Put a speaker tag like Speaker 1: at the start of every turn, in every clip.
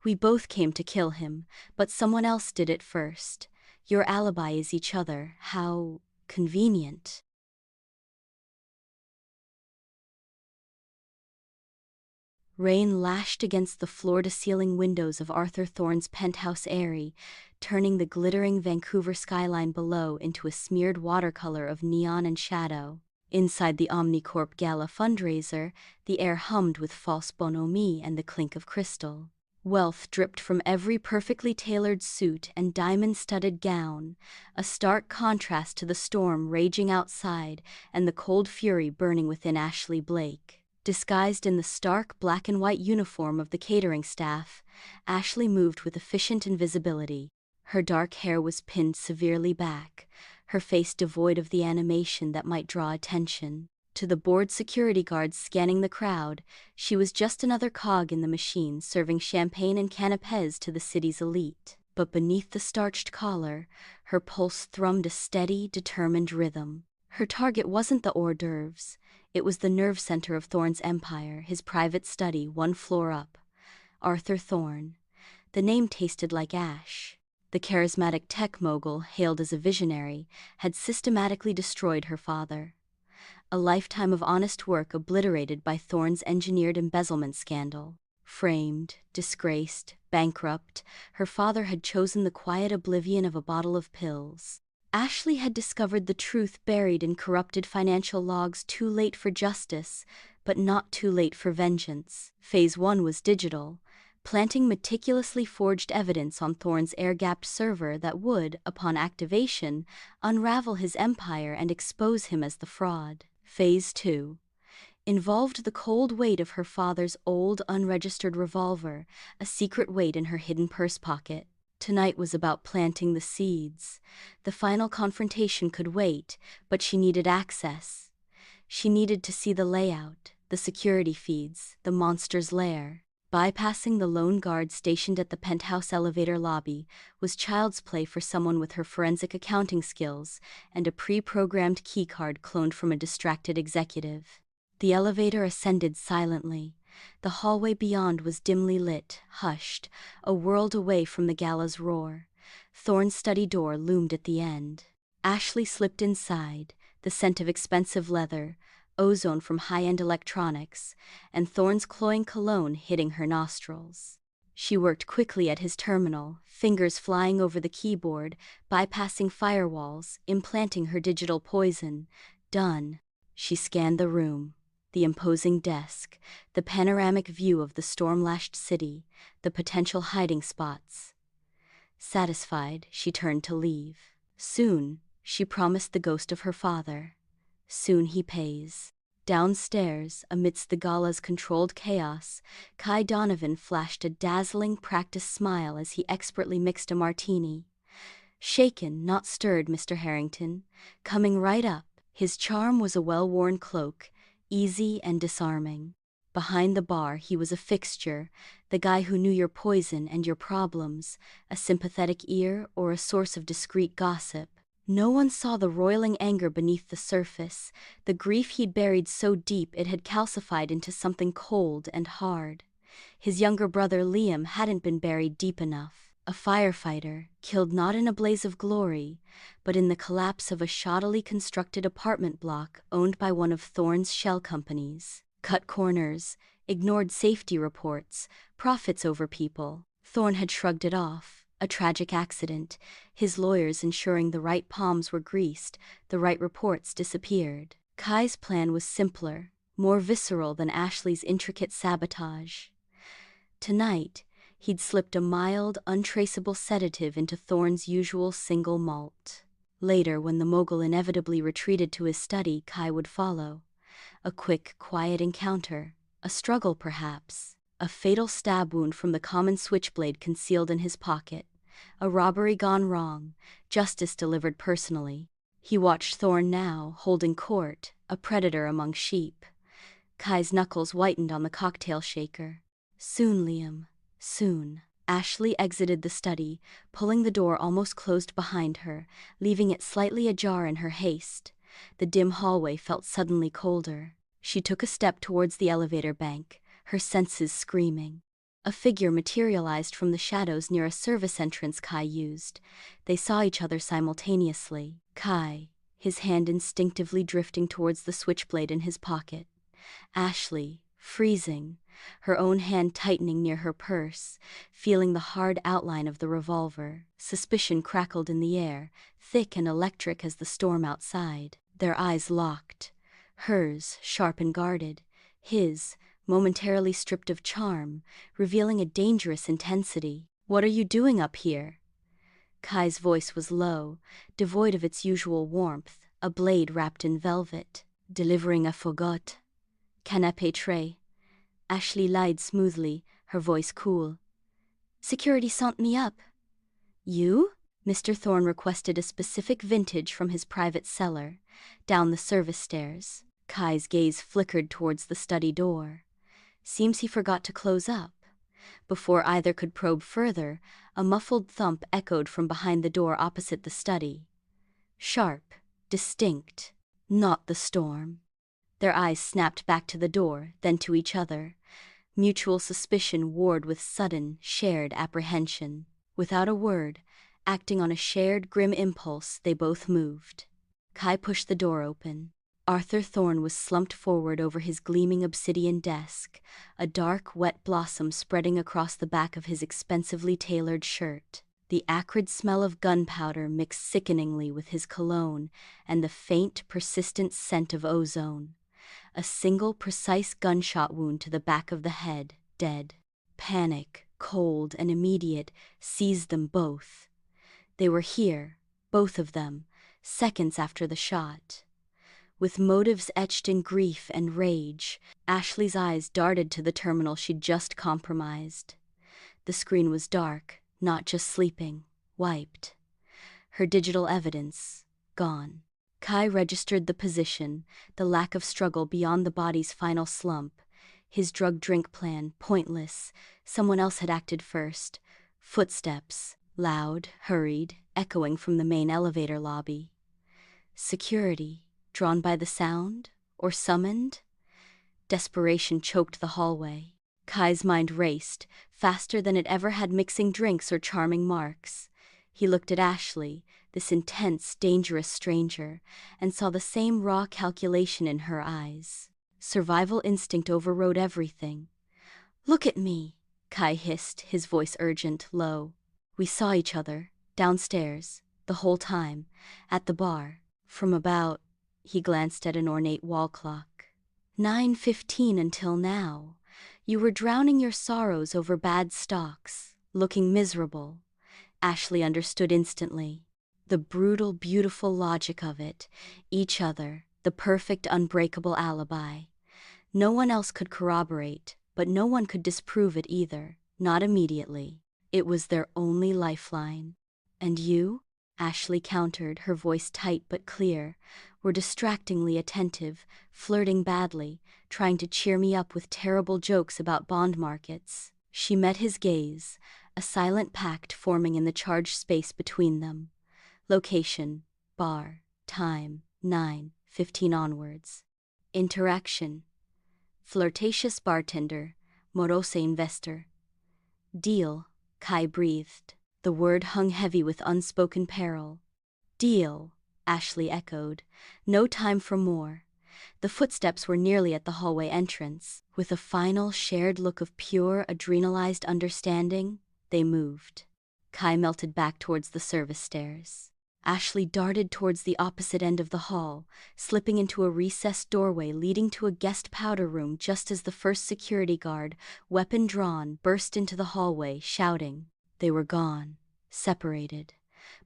Speaker 1: We both came to kill him, but someone else did it first. Your alibi is each other. How convenient. Rain lashed against the floor-to-ceiling windows of Arthur Thorne's penthouse eyrie, turning the glittering Vancouver skyline below into a smeared watercolor of neon and shadow. Inside the Omnicorp Gala fundraiser, the air hummed with false bonhomie and the clink of crystal. Wealth dripped from every perfectly tailored suit and diamond-studded gown, a stark contrast to the storm raging outside and the cold fury burning within Ashley Blake. Disguised in the stark black and white uniform of the catering staff, Ashley moved with efficient invisibility. Her dark hair was pinned severely back, her face devoid of the animation that might draw attention. To the bored security guards scanning the crowd, she was just another cog in the machine serving champagne and canapés to the city's elite. But beneath the starched collar, her pulse thrummed a steady, determined rhythm. Her target wasn't the hors d'oeuvres. It was the nerve center of Thorne's empire, his private study, one floor up. Arthur Thorne. The name tasted like ash. The charismatic tech mogul, hailed as a visionary, had systematically destroyed her father. A lifetime of honest work obliterated by Thorne's engineered embezzlement scandal. Framed, disgraced, bankrupt, her father had chosen the quiet oblivion of a bottle of pills. Ashley had discovered the truth buried in corrupted financial logs too late for justice, but not too late for vengeance. Phase 1 was digital, planting meticulously forged evidence on Thorne's air-gapped server that would, upon activation, unravel his empire and expose him as the fraud. Phase 2 involved the cold weight of her father's old, unregistered revolver, a secret weight in her hidden purse pocket. Tonight was about planting the seeds. The final confrontation could wait, but she needed access. She needed to see the layout, the security feeds, the monster's lair. Bypassing the lone guard stationed at the penthouse elevator lobby was child's play for someone with her forensic accounting skills and a pre-programmed keycard cloned from a distracted executive. The elevator ascended silently. The hallway beyond was dimly lit, hushed, a world away from the gala's roar. Thorne's study door loomed at the end. Ashley slipped inside, the scent of expensive leather, ozone from high-end electronics, and Thorne's cloying cologne hitting her nostrils. She worked quickly at his terminal, fingers flying over the keyboard, bypassing firewalls, implanting her digital poison. Done. She scanned the room. The imposing desk, the panoramic view of the storm-lashed city, the potential hiding spots. Satisfied, she turned to leave. Soon, she promised the ghost of her father. Soon he pays. Downstairs, amidst the gala's controlled chaos, Kai Donovan flashed a dazzling, practiced smile as he expertly mixed a martini. Shaken, not stirred, Mr. Harrington. Coming right up. His charm was a well-worn cloak, easy and disarming. Behind the bar, he was a fixture, the guy who knew your poison and your problems, a sympathetic ear or a source of discreet gossip. No one saw the roiling anger beneath the surface, the grief he'd buried so deep it had calcified into something cold and hard. His younger brother Liam hadn't been buried deep enough. A firefighter, killed not in a blaze of glory, but in the collapse of a shoddily constructed apartment block owned by one of Thorne's shell companies. Cut corners, ignored safety reports, profits over people. Thorne had shrugged it off. A tragic accident, his lawyers ensuring the right palms were greased, the right reports disappeared. Kai's plan was simpler, more visceral than Ashley's intricate sabotage. Tonight, he'd slipped a mild, untraceable sedative into Thorne's usual single malt. Later, when the mogul inevitably retreated to his study, Kai would follow. A quick, quiet encounter. A struggle, perhaps. A fatal stab wound from the common switchblade concealed in his pocket. A robbery gone wrong. Justice delivered personally. He watched Thorne now, holding court, a predator among sheep. Kai's knuckles whitened on the cocktail shaker. Soon, Liam. Soon. Ashley exited the study, pulling the door almost closed behind her, leaving it slightly ajar in her haste. The dim hallway felt suddenly colder. She took a step towards the elevator bank, her senses screaming. A figure materialized from the shadows near a service entrance Kai used. They saw each other simultaneously. Kai, his hand instinctively drifting towards the switchblade in his pocket. Ashley, freezing, her own hand tightening near her purse, feeling the hard outline of the revolver. Suspicion crackled in the air, thick and electric as the storm outside. Their eyes locked. Hers, sharp and guarded. His, momentarily stripped of charm, revealing a dangerous intensity. "What are you doing up here?" Kai's voice was low, devoid of its usual warmth, a blade wrapped in velvet. "Delivering a fagot. Canapé tray." Ashley lied smoothly, her voice cool. "Security sent me up." "You?" Mr. Thorne requested a specific vintage from his private cellar, down the service stairs. Kai's gaze flickered towards the study door. Seems he forgot to close up. Before either could probe further, a muffled thump echoed from behind the door opposite the study. Sharp, distinct, not the storm. Their eyes snapped back to the door, then to each other. Mutual suspicion warred with sudden, shared apprehension. Without a word, acting on a shared grim impulse, they both moved. Kai pushed the door open. Arthur Thorne was slumped forward over his gleaming obsidian desk, a dark, wet blossom spreading across the back of his expensively tailored shirt. The acrid smell of gunpowder mixed sickeningly with his cologne and the faint, persistent scent of ozone. A single, precise gunshot wound to the back of the head, dead. Panic, cold and immediate, seized them both. They were here, both of them, seconds after the shot. With motives etched in grief and rage, Ashley's eyes darted to the terminal she'd just compromised. The screen was dark, not just sleeping, wiped. Her digital evidence, gone. Kai registered the position, the lack of struggle beyond the body's final slump. His drug-drink plan, pointless. Someone else had acted first. Footsteps, loud, hurried, echoing from the main elevator lobby. Security. Drawn by the sound? Or summoned? Desperation choked the hallway. Kai's mind raced, faster than it ever had, mixing drinks or charming Marks. He looked at Ashley, this intense, dangerous stranger, and saw the same raw calculation in her eyes. Survival instinct overrode everything. "Look at me," Kai hissed, his voice urgent, low. "We saw each other, downstairs, the whole time, at the bar, from about..." He glanced at an ornate wall clock. 9:15 until now. You were drowning your sorrows over bad stocks, looking miserable. Ashley understood instantly. The brutal, beautiful logic of it. Each other, the perfect, unbreakable alibi. No one else could corroborate, but no one could disprove it either, not immediately. It was their only lifeline. "And you?" Ashley countered, her voice tight but clear, "were distractingly attentive, flirting badly, trying to cheer me up with terrible jokes about bond markets." She met his gaze, a silent pact forming in the charged space between them. Location, bar, time, 9:15 onwards. Interaction, flirtatious bartender, morose investor. Deal, Kai breathed. The word hung heavy with unspoken peril. "Deal," Ashley echoed. No time for more. The footsteps were nearly at the hallway entrance. With a final, shared look of pure, adrenalized understanding, they moved. Kai melted back towards the service stairs. Ashley darted towards the opposite end of the hall, slipping into a recessed doorway leading to a guest powder room just as the first security guard, weapon drawn, burst into the hallway, shouting. They were gone, separated,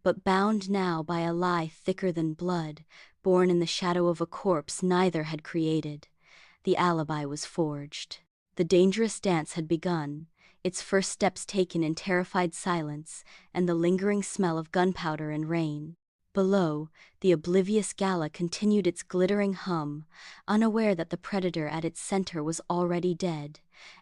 Speaker 1: but bound now by a lie thicker than blood, born in the shadow of a corpse neither had created. The alibi was forged. The dangerous dance had begun, its first steps taken in terrified silence and the lingering smell of gunpowder and rain. Below, the oblivious gala continued its glittering hum, unaware that the predator at its center was already dead,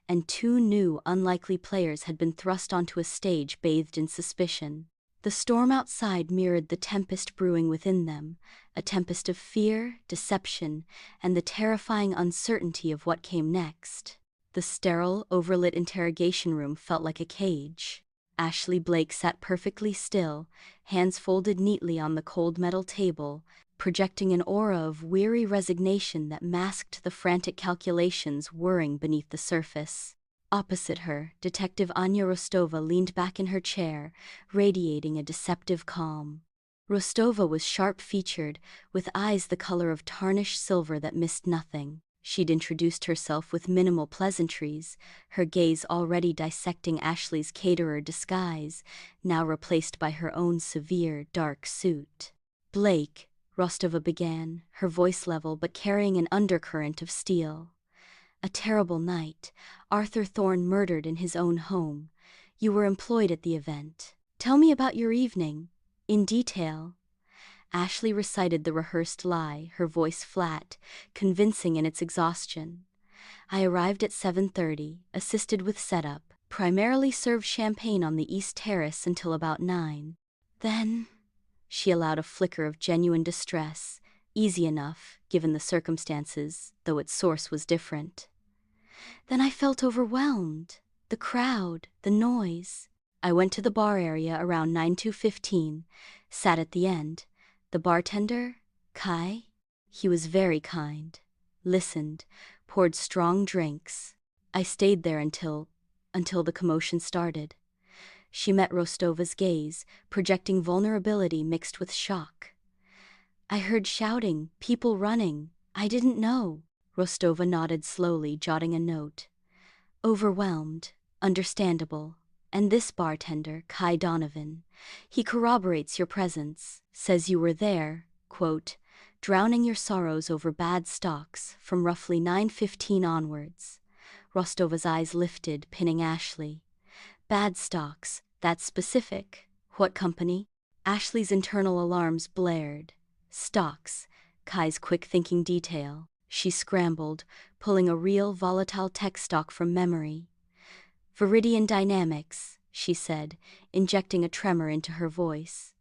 Speaker 1: and two new, unlikely players had been thrust onto a stage bathed in suspicion. The storm outside mirrored the tempest brewing within them, a tempest of fear, deception, and the terrifying uncertainty of what came next. The sterile, overlit interrogation room felt like a cage. Ashley Blake sat perfectly still, hands folded neatly on the cold metal table, projecting an aura of weary resignation that masked the frantic calculations whirring beneath the surface. Opposite her, Detective Anya Rostova leaned back in her chair, radiating a deceptive calm. Rostova was sharp-featured, with eyes the color of tarnished silver that missed nothing. She'd introduced herself with minimal pleasantries, her gaze already dissecting Ashley's caterer disguise, now replaced by her own severe, dark suit. "Blake," Rostova began, her voice level but carrying an undercurrent of steel. "A terrible night. Arthur Thorne murdered in his own home. You were employed at the event. Tell me about your evening, in detail." Ashley recited the rehearsed lie, her voice flat, convincing in its exhaustion. "I arrived at 7:30, assisted with setup, primarily served champagne on the East Terrace until about 9. Then," she allowed a flicker of genuine distress, easy enough, given the circumstances, though its source was different. "Then I felt overwhelmed. The crowd, the noise. I went to the bar area around 9 to 15, sat at the end. The bartender, Kai, he was very kind, listened, poured strong drinks. I stayed there until the commotion started." She met Rostova's gaze, projecting vulnerability mixed with shock. "I heard shouting, people running. I didn't know." Rostova nodded slowly, jotting a note. "Overwhelmed. Understandable. And this bartender, Kai Donovan, he corroborates your presence, says you were there, quote, drowning your sorrows over bad stocks from roughly 9:15 onwards." Rostova's eyes lifted, pinning Ashley. "Bad stocks, that's specific. What company?" Ashley's internal alarms blared. "Stocks," Kai's quick-thinking detail. She scrambled, pulling a real volatile tech stock from memory. "Viridian Dynamics," she said, injecting a tremor into her voice.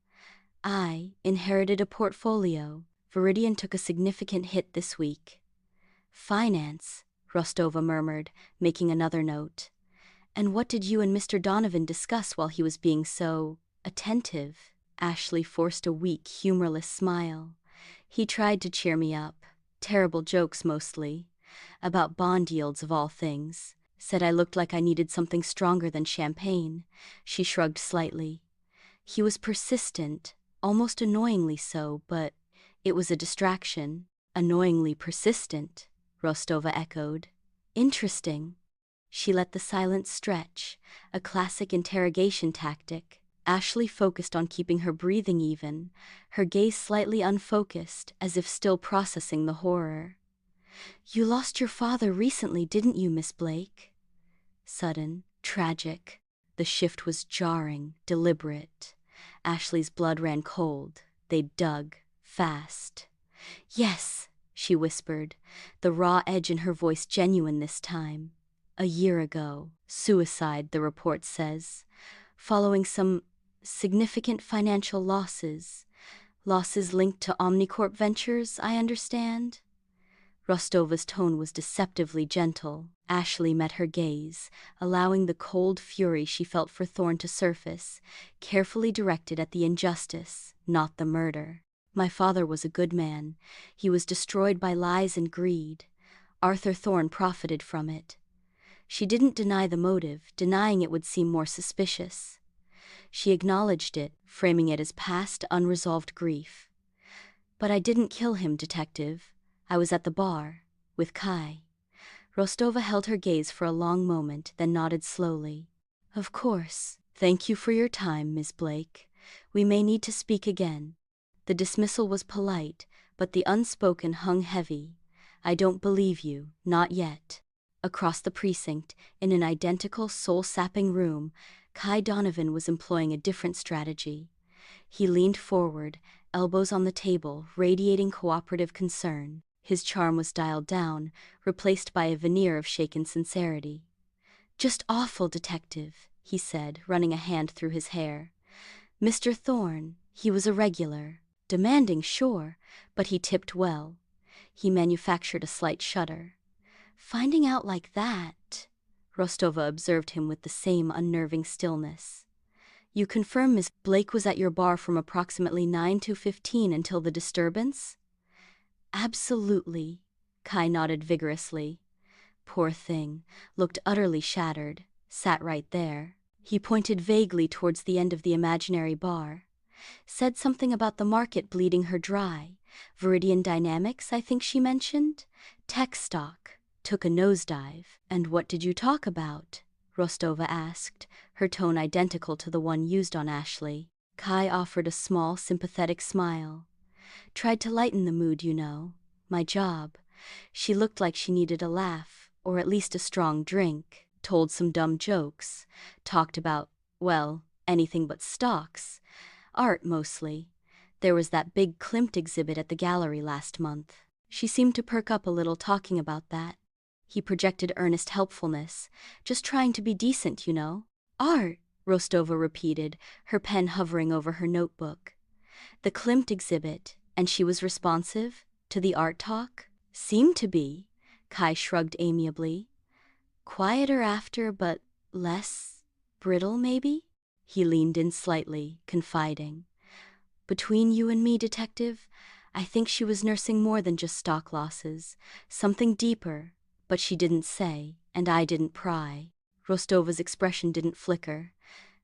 Speaker 1: "I inherited a portfolio. Viridian took a significant hit this week." "Finance," Rostova murmured, making another note. "And what did you and Mr. Donovan discuss while he was being so attentive?" Ashley forced a weak, humorless smile. "He tried to cheer me up. Terrible jokes mostly. About bond yields of all things. Said I looked like I needed something stronger than champagne." She shrugged slightly. "He was persistent, almost annoyingly so, but it was a distraction." "Annoyingly persistent," Rostova echoed. "Interesting." She let the silence stretch, a classic interrogation tactic. Ashley focused on keeping her breathing even, her gaze slightly unfocused, as if still processing the horror. "You lost your father recently, didn't you, Miss Blake?" Sudden, tragic. The shift was jarring, deliberate. Ashley's blood ran cold. They dug, fast. "Yes," she whispered, the raw edge in her voice genuine this time. "A year ago. Suicide, the report says. Following some significant financial losses. Losses linked to Omnicorp Ventures, I understand." Rostova's tone was deceptively gentle. Ashley met her gaze, allowing the cold fury she felt for Thorne to surface, carefully directed at the injustice, not the murder. "My father was a good man. He was destroyed by lies and greed. Arthur Thorne profited from it." She didn't deny the motive, denying it would seem more suspicious. She acknowledged it, framing it as past, unresolved grief. "But I didn't kill him, Detective. I was at the bar, with Kai." Rostova held her gaze for a long moment, then nodded slowly. "Of course. Thank you for your time, Miss Blake. We may need to speak again." The dismissal was polite, but the unspoken hung heavy. "I don't believe you, not yet." Across the precinct, in an identical soul-sapping room, Kai Donovan was employing a different strategy. He leaned forward, elbows on the table, radiating cooperative concern. His charm was dialed down, replaced by a veneer of shaken sincerity. "Just awful, Detective," he said, running a hand through his hair. "Mr. Thorne, he was a regular. Demanding, sure, but he tipped well." He manufactured a slight shudder. "Finding out like that, Rostova observed him with the same unnerving stillness. You confirm Miss Blake was at your bar from approximately 9 to 15 until the disturbance? Absolutely, Kai nodded vigorously. Poor thing, looked utterly shattered, sat right there. He pointed vaguely towards the end of the imaginary bar. Said something about the market bleeding her dry. Viridian Dynamics, I think she mentioned. Tech stock. Took a nosedive. And what did you talk about? Rostova asked, her tone identical to the one used on Ashley. Kai offered a small, sympathetic smile. Tried to lighten the mood, you know. My job. She looked like she needed a laugh, or at least a strong drink. Told some dumb jokes. Talked about, well, anything but stocks. Art, mostly. There was that big Klimt exhibit at the gallery last month. She seemed to perk up a little talking about that. He projected earnest helpfulness. Just trying to be decent, you know. Art, Rostova repeated, her pen hovering over her notebook. The Klimt exhibit, and she was responsive to the art talk? Seemed to be, Kai shrugged amiably. Quieter after, but less brittle, maybe? He leaned in slightly, confiding. Between you and me, detective, I think she was nursing more than just stock losses. Something deeper, but she didn't say, and I didn't pry. Rostova's expression didn't flicker.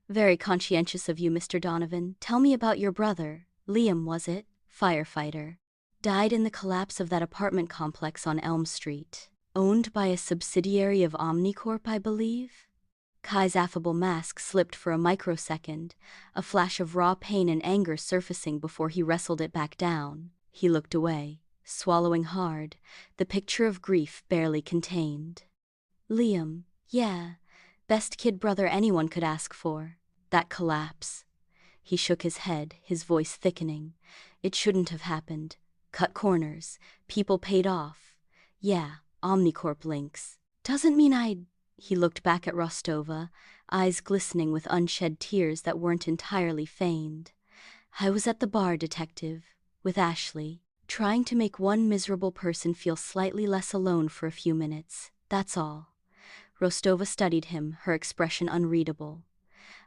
Speaker 1: Very conscientious of you, Mr. Donovan. Tell me about your brother. Liam, was it? Firefighter. Died in the collapse of that apartment complex on Elm Street. Owned by a subsidiary of Omnicorp, I believe? Kai's affable mask slipped for a microsecond, a flash of raw pain and anger surfacing before he wrestled it back down. He looked away, swallowing hard, the picture of grief barely contained. Liam, yeah, best kid brother anyone could ask for. That collapse. He shook his head, his voice thickening. It shouldn't have happened. Cut corners. People paid off. Yeah, Omnicorp links. Doesn't mean I'd... He looked back at Rostova, eyes glistening with unshed tears that weren't entirely feigned. I was at the bar, detective, with Ashley, trying to make one miserable person feel slightly less alone for a few minutes. That's all. Rostova studied him, her expression unreadable.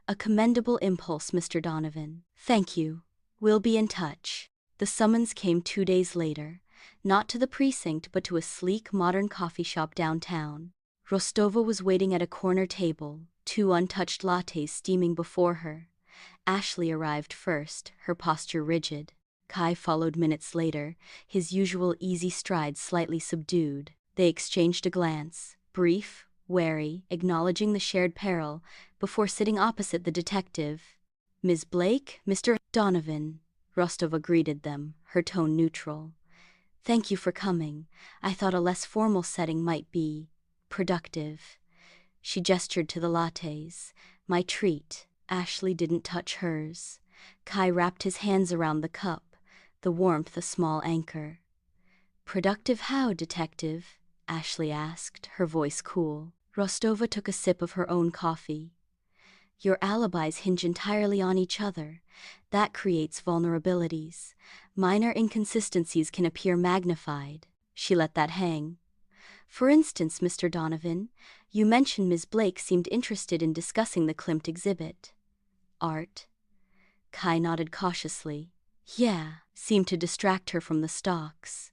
Speaker 1: A commendable impulse, Mr. Donovan. Thank you. We'll be in touch. The summons came 2 days later, not to the precinct but to a sleek, modern coffee shop downtown. Rostova was waiting at a corner table, 2 untouched lattes steaming before her. Ashley arrived first, her posture rigid. Kai followed minutes later, his usual easy stride slightly subdued. They exchanged a glance, brief, wary, acknowledging the shared peril, before sitting opposite the detective. Ms. Blake, Mr. Donovan. Rostova greeted them, her tone neutral. Thank you for coming. I thought a less formal setting might be productive. She gestured to the lattes. My treat. Ashley didn't touch hers. Kai wrapped his hands around the cup, the warmth a small anchor. Productive how, detective? Ashley asked, her voice cool. Rostova took a sip of her own coffee. Your alibis hinge entirely on each other. That creates vulnerabilities. Minor inconsistencies can appear magnified. She let that hang. For instance, Mr. Donovan, you mentioned Ms. Blake seemed interested in discussing the Klimt exhibit. Art? Kai nodded cautiously. Yeah, seemed to distract her from the stocks.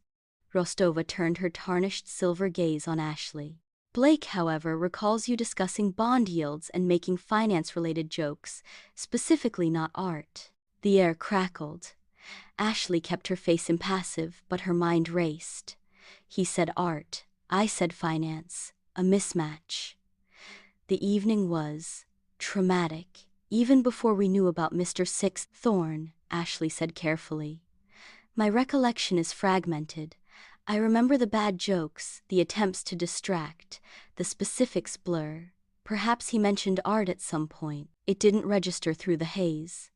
Speaker 1: Rostova turned her tarnished silver gaze on Ashley. Blake, however, recalls you discussing bond yields and making finance-related jokes, specifically not art. The air crackled. Ashley kept her face impassive, but her mind raced. He said art. I said finance. A mismatch. The evening was traumatic. Even before we knew about Mr. Thorne, Ashley said carefully. My recollection is fragmented. I remember the bad jokes, the attempts to distract, the specifics blur. Perhaps he mentioned art at some point. It didn't register through the haze.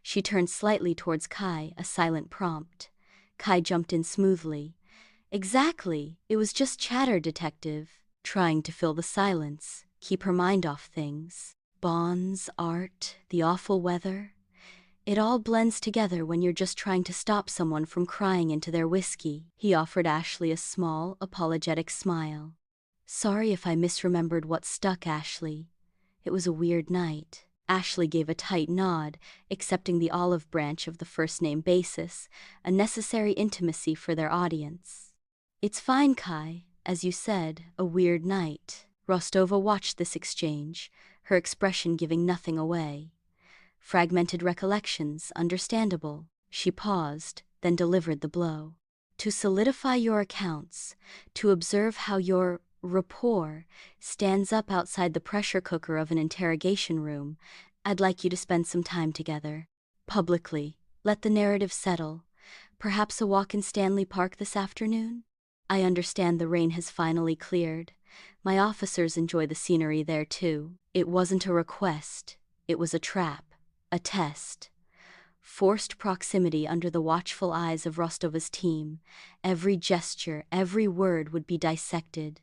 Speaker 1: She turned slightly towards Kai, a silent prompt. Kai jumped in smoothly. Exactly. It was just chatter, detective. Trying to fill the silence, keep her mind off things. Bonds, art, the awful weather. It all blends together when you're just trying to stop someone from crying into their whiskey. He offered Ashley a small, apologetic smile. Sorry if I misremembered what stuck, Ashley. It was a weird night. Ashley gave a tight nod, accepting the olive branch of the first-name basis, a necessary intimacy for their audience. It's fine, Kai. As you said, a weird night. Rostova watched this exchange, her expression giving nothing away. Fragmented recollections, understandable. She paused, then delivered the blow. To solidify your accounts, to observe how your rapport stands up outside the pressure cooker of an interrogation room, I'd like you to spend some time together. Publicly, let the narrative settle. Perhaps a walk in Stanley Park this afternoon? I understand the rain has finally cleared. My officers enjoy the scenery there too. It wasn't a request. It was a trap. A test. Forced proximity under the watchful eyes of Rostova's team. Every gesture, every word would be dissected.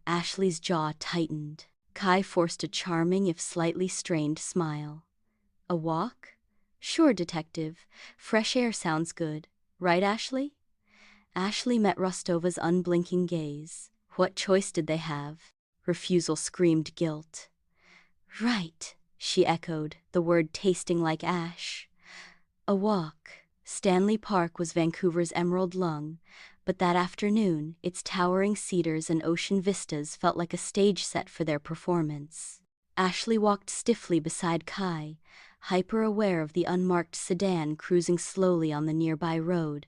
Speaker 1: Ashley's jaw tightened. Kai forced a charming if slightly strained smile. A walk? Sure, detective. Fresh air sounds good. Right, Ashley? Ashley met Rostova's unblinking gaze. What choice did they have? Refusal screamed guilt. Right, she echoed, the word tasting like ash. A walk. Stanley Park was Vancouver's emerald lung, but that afternoon, its towering cedars and ocean vistas felt like a stage set for their performance. Ashley walked stiffly beside Kai, hyper-aware of the unmarked sedan cruising slowly on the nearby road,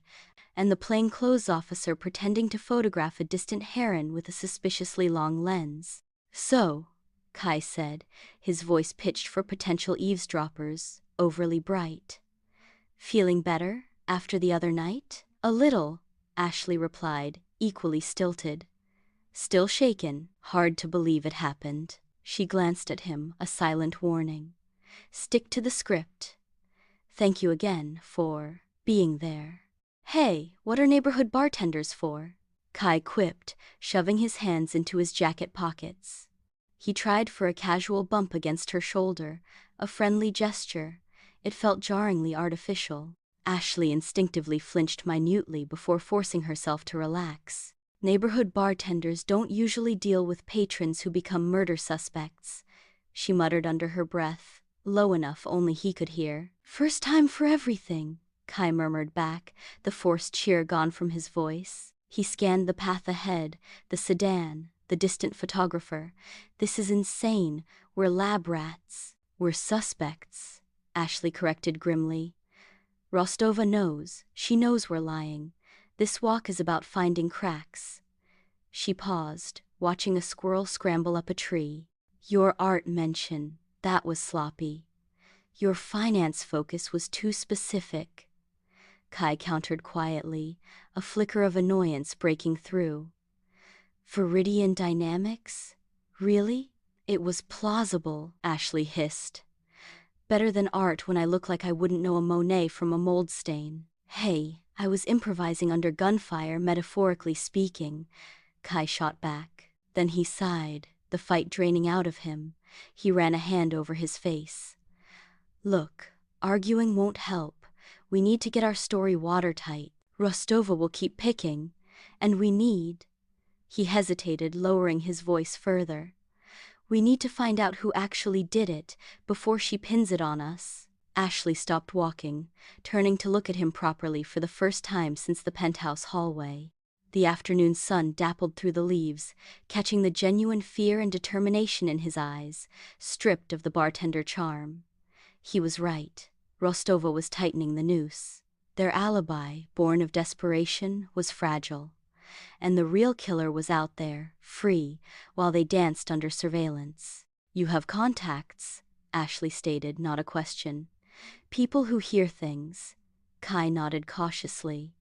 Speaker 1: and the plainclothes officer pretending to photograph a distant heron with a suspiciously long lens. So, Kai said, his voice pitched for potential eavesdroppers, overly bright. Feeling better, after the other night? A little, Ashley replied, equally stilted. Still shaken, hard to believe it happened. She glanced at him, a silent warning. Stick to the script. Thank you again for being there. Hey, what are neighborhood bartenders for? Kai quipped, shoving his hands into his jacket pockets. He tried for a casual bump against her shoulder, a friendly gesture. It felt jarringly artificial. Ashley instinctively flinched minutely before forcing herself to relax. Neighborhood bartenders don't usually deal with patrons who become murder suspects, she muttered under her breath, low enough only he could hear. First time for everything, Kai murmured back, the forced cheer gone from his voice. He scanned the path ahead, the sedan, the distant photographer. This is insane. We're lab rats. We're suspects, Ashley corrected grimly. Rostova knows. She knows we're lying. This walk is about finding cracks. She paused, watching a squirrel scramble up a tree. Your art mention, that was sloppy. Your finance focus was too specific. Kai countered quietly, a flicker of annoyance breaking through. Viridian dynamics? Really? It was plausible, Ashley hissed. Better than art when I look like I wouldn't know a Monet from a mold stain. Hey, I was improvising under gunfire, metaphorically speaking, Kai shot back. Then he sighed, the fight draining out of him. He ran a hand over his face. Look, arguing won't help. We need to get our story watertight. Rostova will keep picking, and we need... He hesitated, lowering his voice further. We need to find out who actually did it, before she pins it on us. Ashley stopped walking, turning to look at him properly for the first time since the penthouse hallway. The afternoon sun dappled through the leaves, catching the genuine fear and determination in his eyes, stripped of the bartender charm. He was right. Rostova was tightening the noose. Their alibi, born of desperation, was fragile. And the real killer was out there, free, while they danced under surveillance. You have contacts, Ashley stated, not a question. People who hear things. Kai nodded cautiously.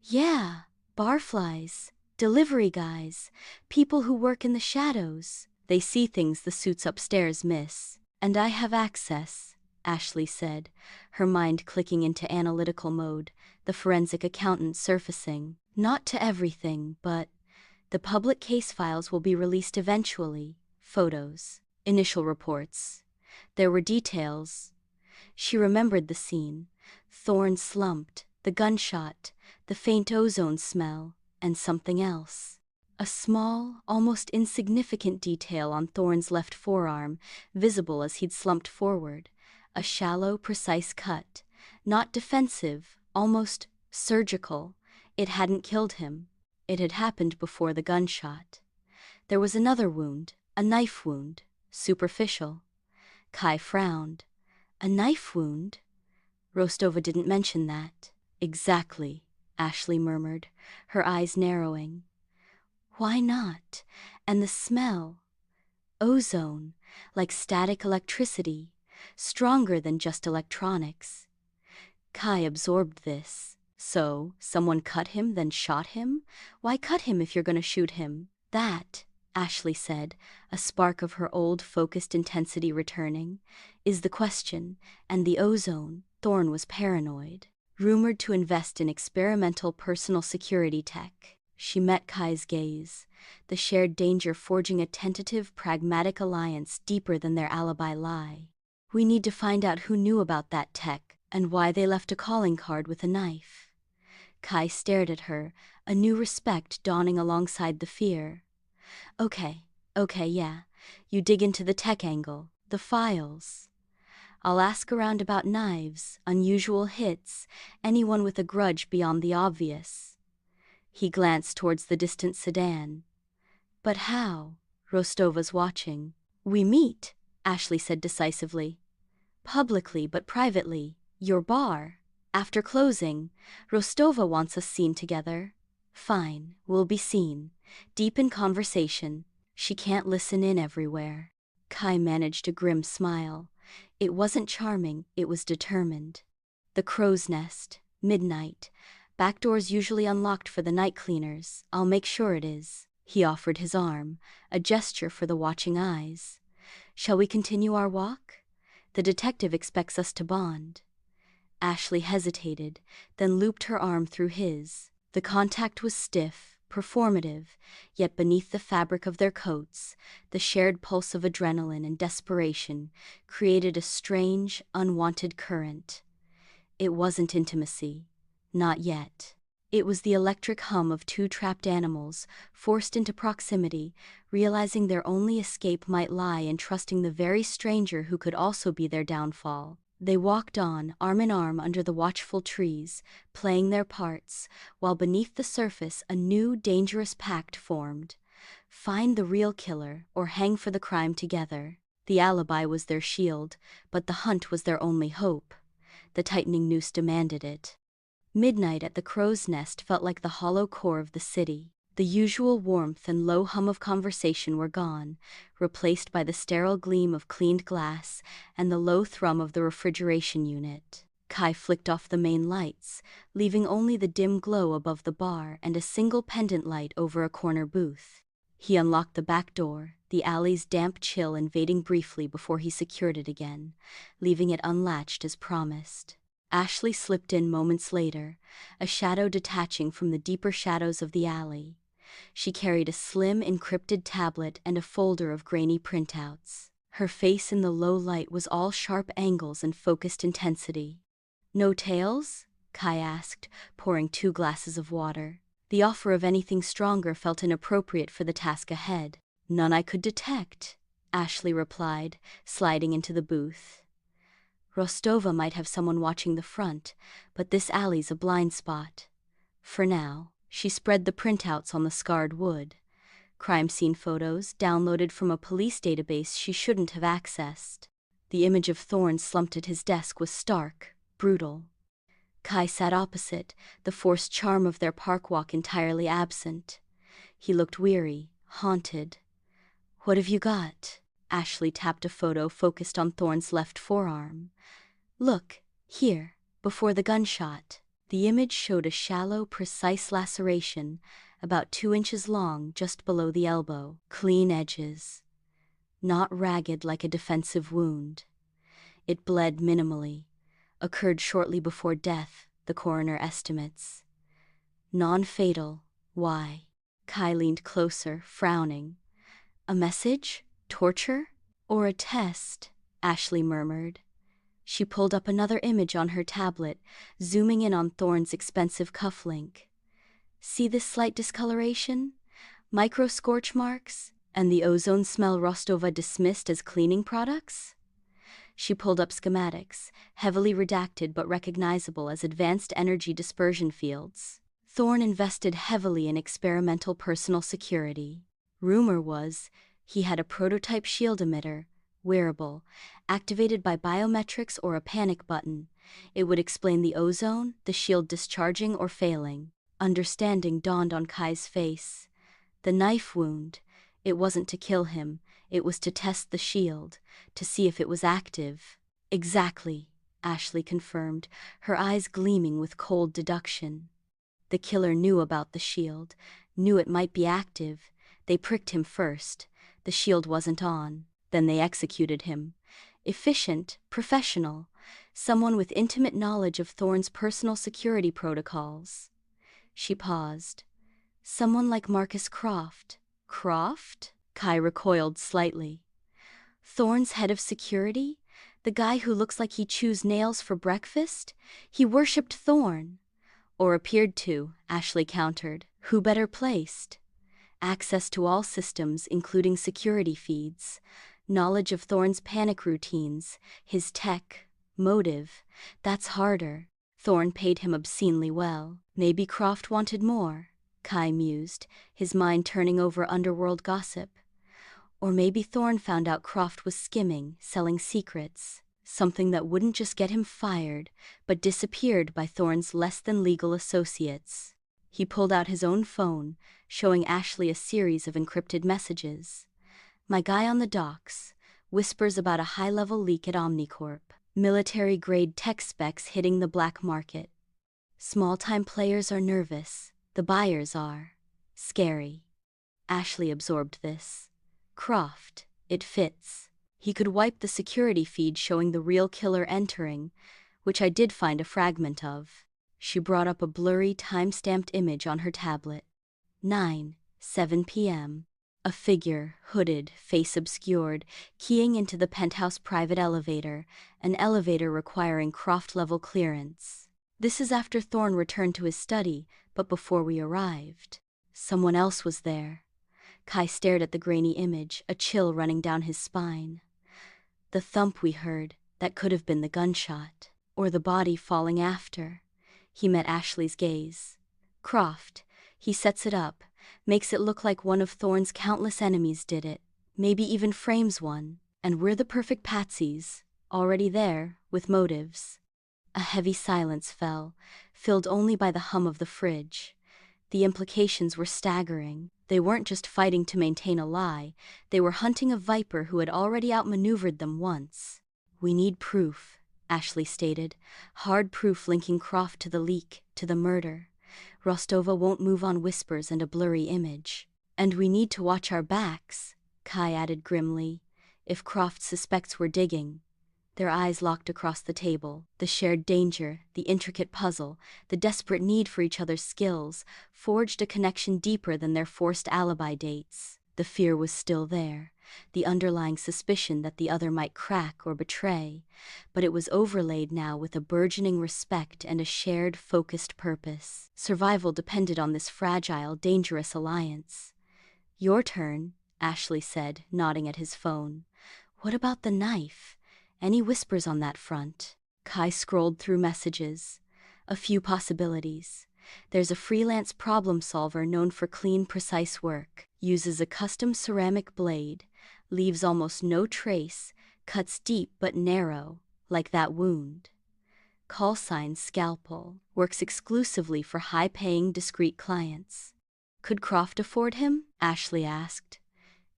Speaker 1: Yeah, barflies, delivery guys, people who work in the shadows. They see things the suits upstairs miss. And I have access, Ashley said, her mind clicking into analytical mode, the forensic accountant surfacing. Not to everything, but the public case files will be released eventually. Photos, initial reports. There were details. She remembered the scene. Thorne slumped, the gunshot, the faint ozone smell, and something else. A small, almost insignificant detail on Thorne's left forearm, visible as he'd slumped forward. A shallow, precise cut. Not defensive, almost surgical. It hadn't killed him. It had happened before the gunshot. There was another wound, a knife wound. Superficial. Kai frowned. A knife wound? Rostova didn't mention that. Exactly, Ashley murmured, her eyes narrowing. Why not? And the smell. Ozone, like static electricity, stronger than just electronics. Kai absorbed this. So, someone cut him, then shot him? Why cut him if you're gonna shoot him? That, Ashley said, a spark of her old focused intensity returning, is the question, and the ozone. Thorne was paranoid, rumored to invest in experimental personal security tech. She met Kai's gaze, the shared danger forging a tentative, pragmatic alliance deeper than their alibi lie. We need to find out who knew about that tech, and why they left a calling card with a knife. Kai stared at her, a new respect dawning alongside the fear. Okay, yeah. You dig into the tech angle, the files. I'll ask around about knives, unusual hits, anyone with a grudge beyond the obvious. He glanced towards the distant sedan. But how? Rostova's watching. We meet, Ashley said decisively. Publicly but privately. Your bar. After closing, Rostova wants us seen together. Fine, we'll be seen. Deep in conversation. She can't listen in everywhere. Kai managed a grim smile. It wasn't charming, it was determined. The crow's nest. Midnight. Back doors usually unlocked for the night cleaners. I'll make sure it is. He offered his arm, a gesture for the watching eyes. Shall we continue our walk? The detective expects us to bond. Ashley hesitated, then looped her arm through his. The contact was stiff, performative, yet beneath the fabric of their coats, the shared pulse of adrenaline and desperation created a strange, unwanted current. It wasn't intimacy. Not yet. It was the electric hum of two trapped animals, forced into proximity, realizing their only escape might lie in trusting the very stranger who could also be their downfall. They walked on, arm in arm under the watchful trees, playing their parts, while beneath the surface a new, dangerous pact formed. Find the real killer, or hang for the crime together. The alibi was their shield, but the hunt was their only hope. The tightening noose demanded it. Midnight at the crow's nest felt like the hollow core of the city. The usual warmth and low hum of conversation were gone, replaced by the sterile gleam of cleaned glass and the low thrum of the refrigeration unit. Kai flicked off the main lights, leaving only the dim glow above the bar and a single pendant light over a corner booth. He unlocked the back door, the alley's damp chill invading briefly before he secured it again, leaving it unlatched as promised. Ashley slipped in moments later, a shadow detaching from the deeper shadows of the alley. She carried a slim, encrypted tablet and a folder of grainy printouts. Her face in the low light was all sharp angles and focused intensity. No tales? Kai asked, pouring 2 glasses of water. The offer of anything stronger felt inappropriate for the task ahead. None I could detect, Ashley replied, sliding into the booth. Rostova might have someone watching the front, but this alley's a blind spot. For now. She spread the printouts on the scarred wood. Crime scene photos, downloaded from a police database she shouldn't have accessed. The image of Thorne slumped at his desk was stark, brutal. Kai sat opposite, the forced charm of their park walk entirely absent. He looked weary, haunted. What have you got? Ashley tapped a photo focused on Thorne's left forearm. Look, here, before the gunshot. The image showed a shallow, precise laceration, about 2 inches long, just below the elbow. Clean edges. Not ragged like a defensive wound. It bled minimally. Occurred shortly before death, the coroner estimates. Non-fatal. Why? Kai leaned closer, frowning. A message? Torture? Or a test? Ashley murmured. She pulled up another image on her tablet, zooming in on Thorne's expensive cufflink. See this slight discoloration? Micro scorch marks? And the ozone smell Rostova dismissed as cleaning products? She pulled up schematics, heavily redacted but recognizable as advanced energy dispersion fields. Thorne invested heavily in experimental personal security. Rumor was he had a prototype shield emitter, wearable, activated by biometrics or a panic button. It would explain the ozone, the shield discharging or failing. Understanding dawned on Kai's face. The knife wound, it wasn't to kill him, it was to test the shield, to see if it was active. Exactly, Ashley confirmed, her eyes gleaming with cold deduction. The killer knew about the shield, knew it might be active. They pricked him first. The shield wasn't on. Then they executed him. Efficient, professional, someone with intimate knowledge of Thorne's personal security protocols. She paused. Someone like Marcus Croft. Croft? Kai recoiled slightly. Thorne's head of security? The guy who looks like he chews nails for breakfast? He worshipped Thorne. Or appeared to, Ashley countered. Who better placed? Access to all systems, including security feeds. Knowledge of Thorne's panic routines, his tech, motive. That's harder. Thorne paid him obscenely well. Maybe Croft wanted more, Kai mused, his mind turning over underworld gossip. Or maybe Thorne found out Croft was skimming, selling secrets. Something that wouldn't just get him fired, but disappeared by Thorne's less-than-legal associates. He pulled out his own phone, showing Ashley a series of encrypted messages. My guy on the docks, whispers about a high-level leak at Omnicorp. Military-grade tech specs hitting the black market. Small-time players are nervous, the buyers are. Scary. Ashley absorbed this. Croft, it fits. He could wipe the security feed showing the real killer entering, which I did find a fragment of. She brought up a blurry, time-stamped image on her tablet. 9:07 p.m. A figure, hooded, face obscured, keying into the penthouse private elevator, an elevator requiring Croft-level clearance. This is after Thorne returned to his study, but before we arrived. Someone else was there. Kai stared at the grainy image, a chill running down his spine. The thump we heard, that could have been the gunshot, or the body falling after. He met Ashley's gaze. Croft, he sets it up, makes it look like one of Thorne's countless enemies did it, maybe even frames one, and we're the perfect patsies, already there, with motives. A heavy silence fell, filled only by the hum of the fridge. The implications were staggering. They weren't just fighting to maintain a lie, they were hunting a viper who had already outmaneuvered them once. We need proof, Ashley stated. Hard proof linking Croft to the leak, to the murder. Rostova won't move on whispers and a blurry image. And we need to watch our backs, Kai added grimly. If Croft's suspects were digging. Their eyes locked across the table. The shared danger, the intricate puzzle, the desperate need for each other's skills, forged a connection deeper than their forced alibi dates. The fear was still there, the underlying suspicion that the other might crack or betray, but it was overlaid now with a burgeoning respect and a shared, focused purpose. Survival depended on this fragile, dangerous alliance. Your turn, Ashley said, nodding at his phone. What about the knife? Any whispers on that front? Kai scrolled through messages. A few possibilities. There's a freelance problem solver known for clean, precise work. Uses a custom ceramic blade. Leaves almost no trace. Cuts deep but narrow, like that wound. Call sign Scalpel. Works exclusively for high-paying, discreet clients. Could Croft afford him? Ashley asked.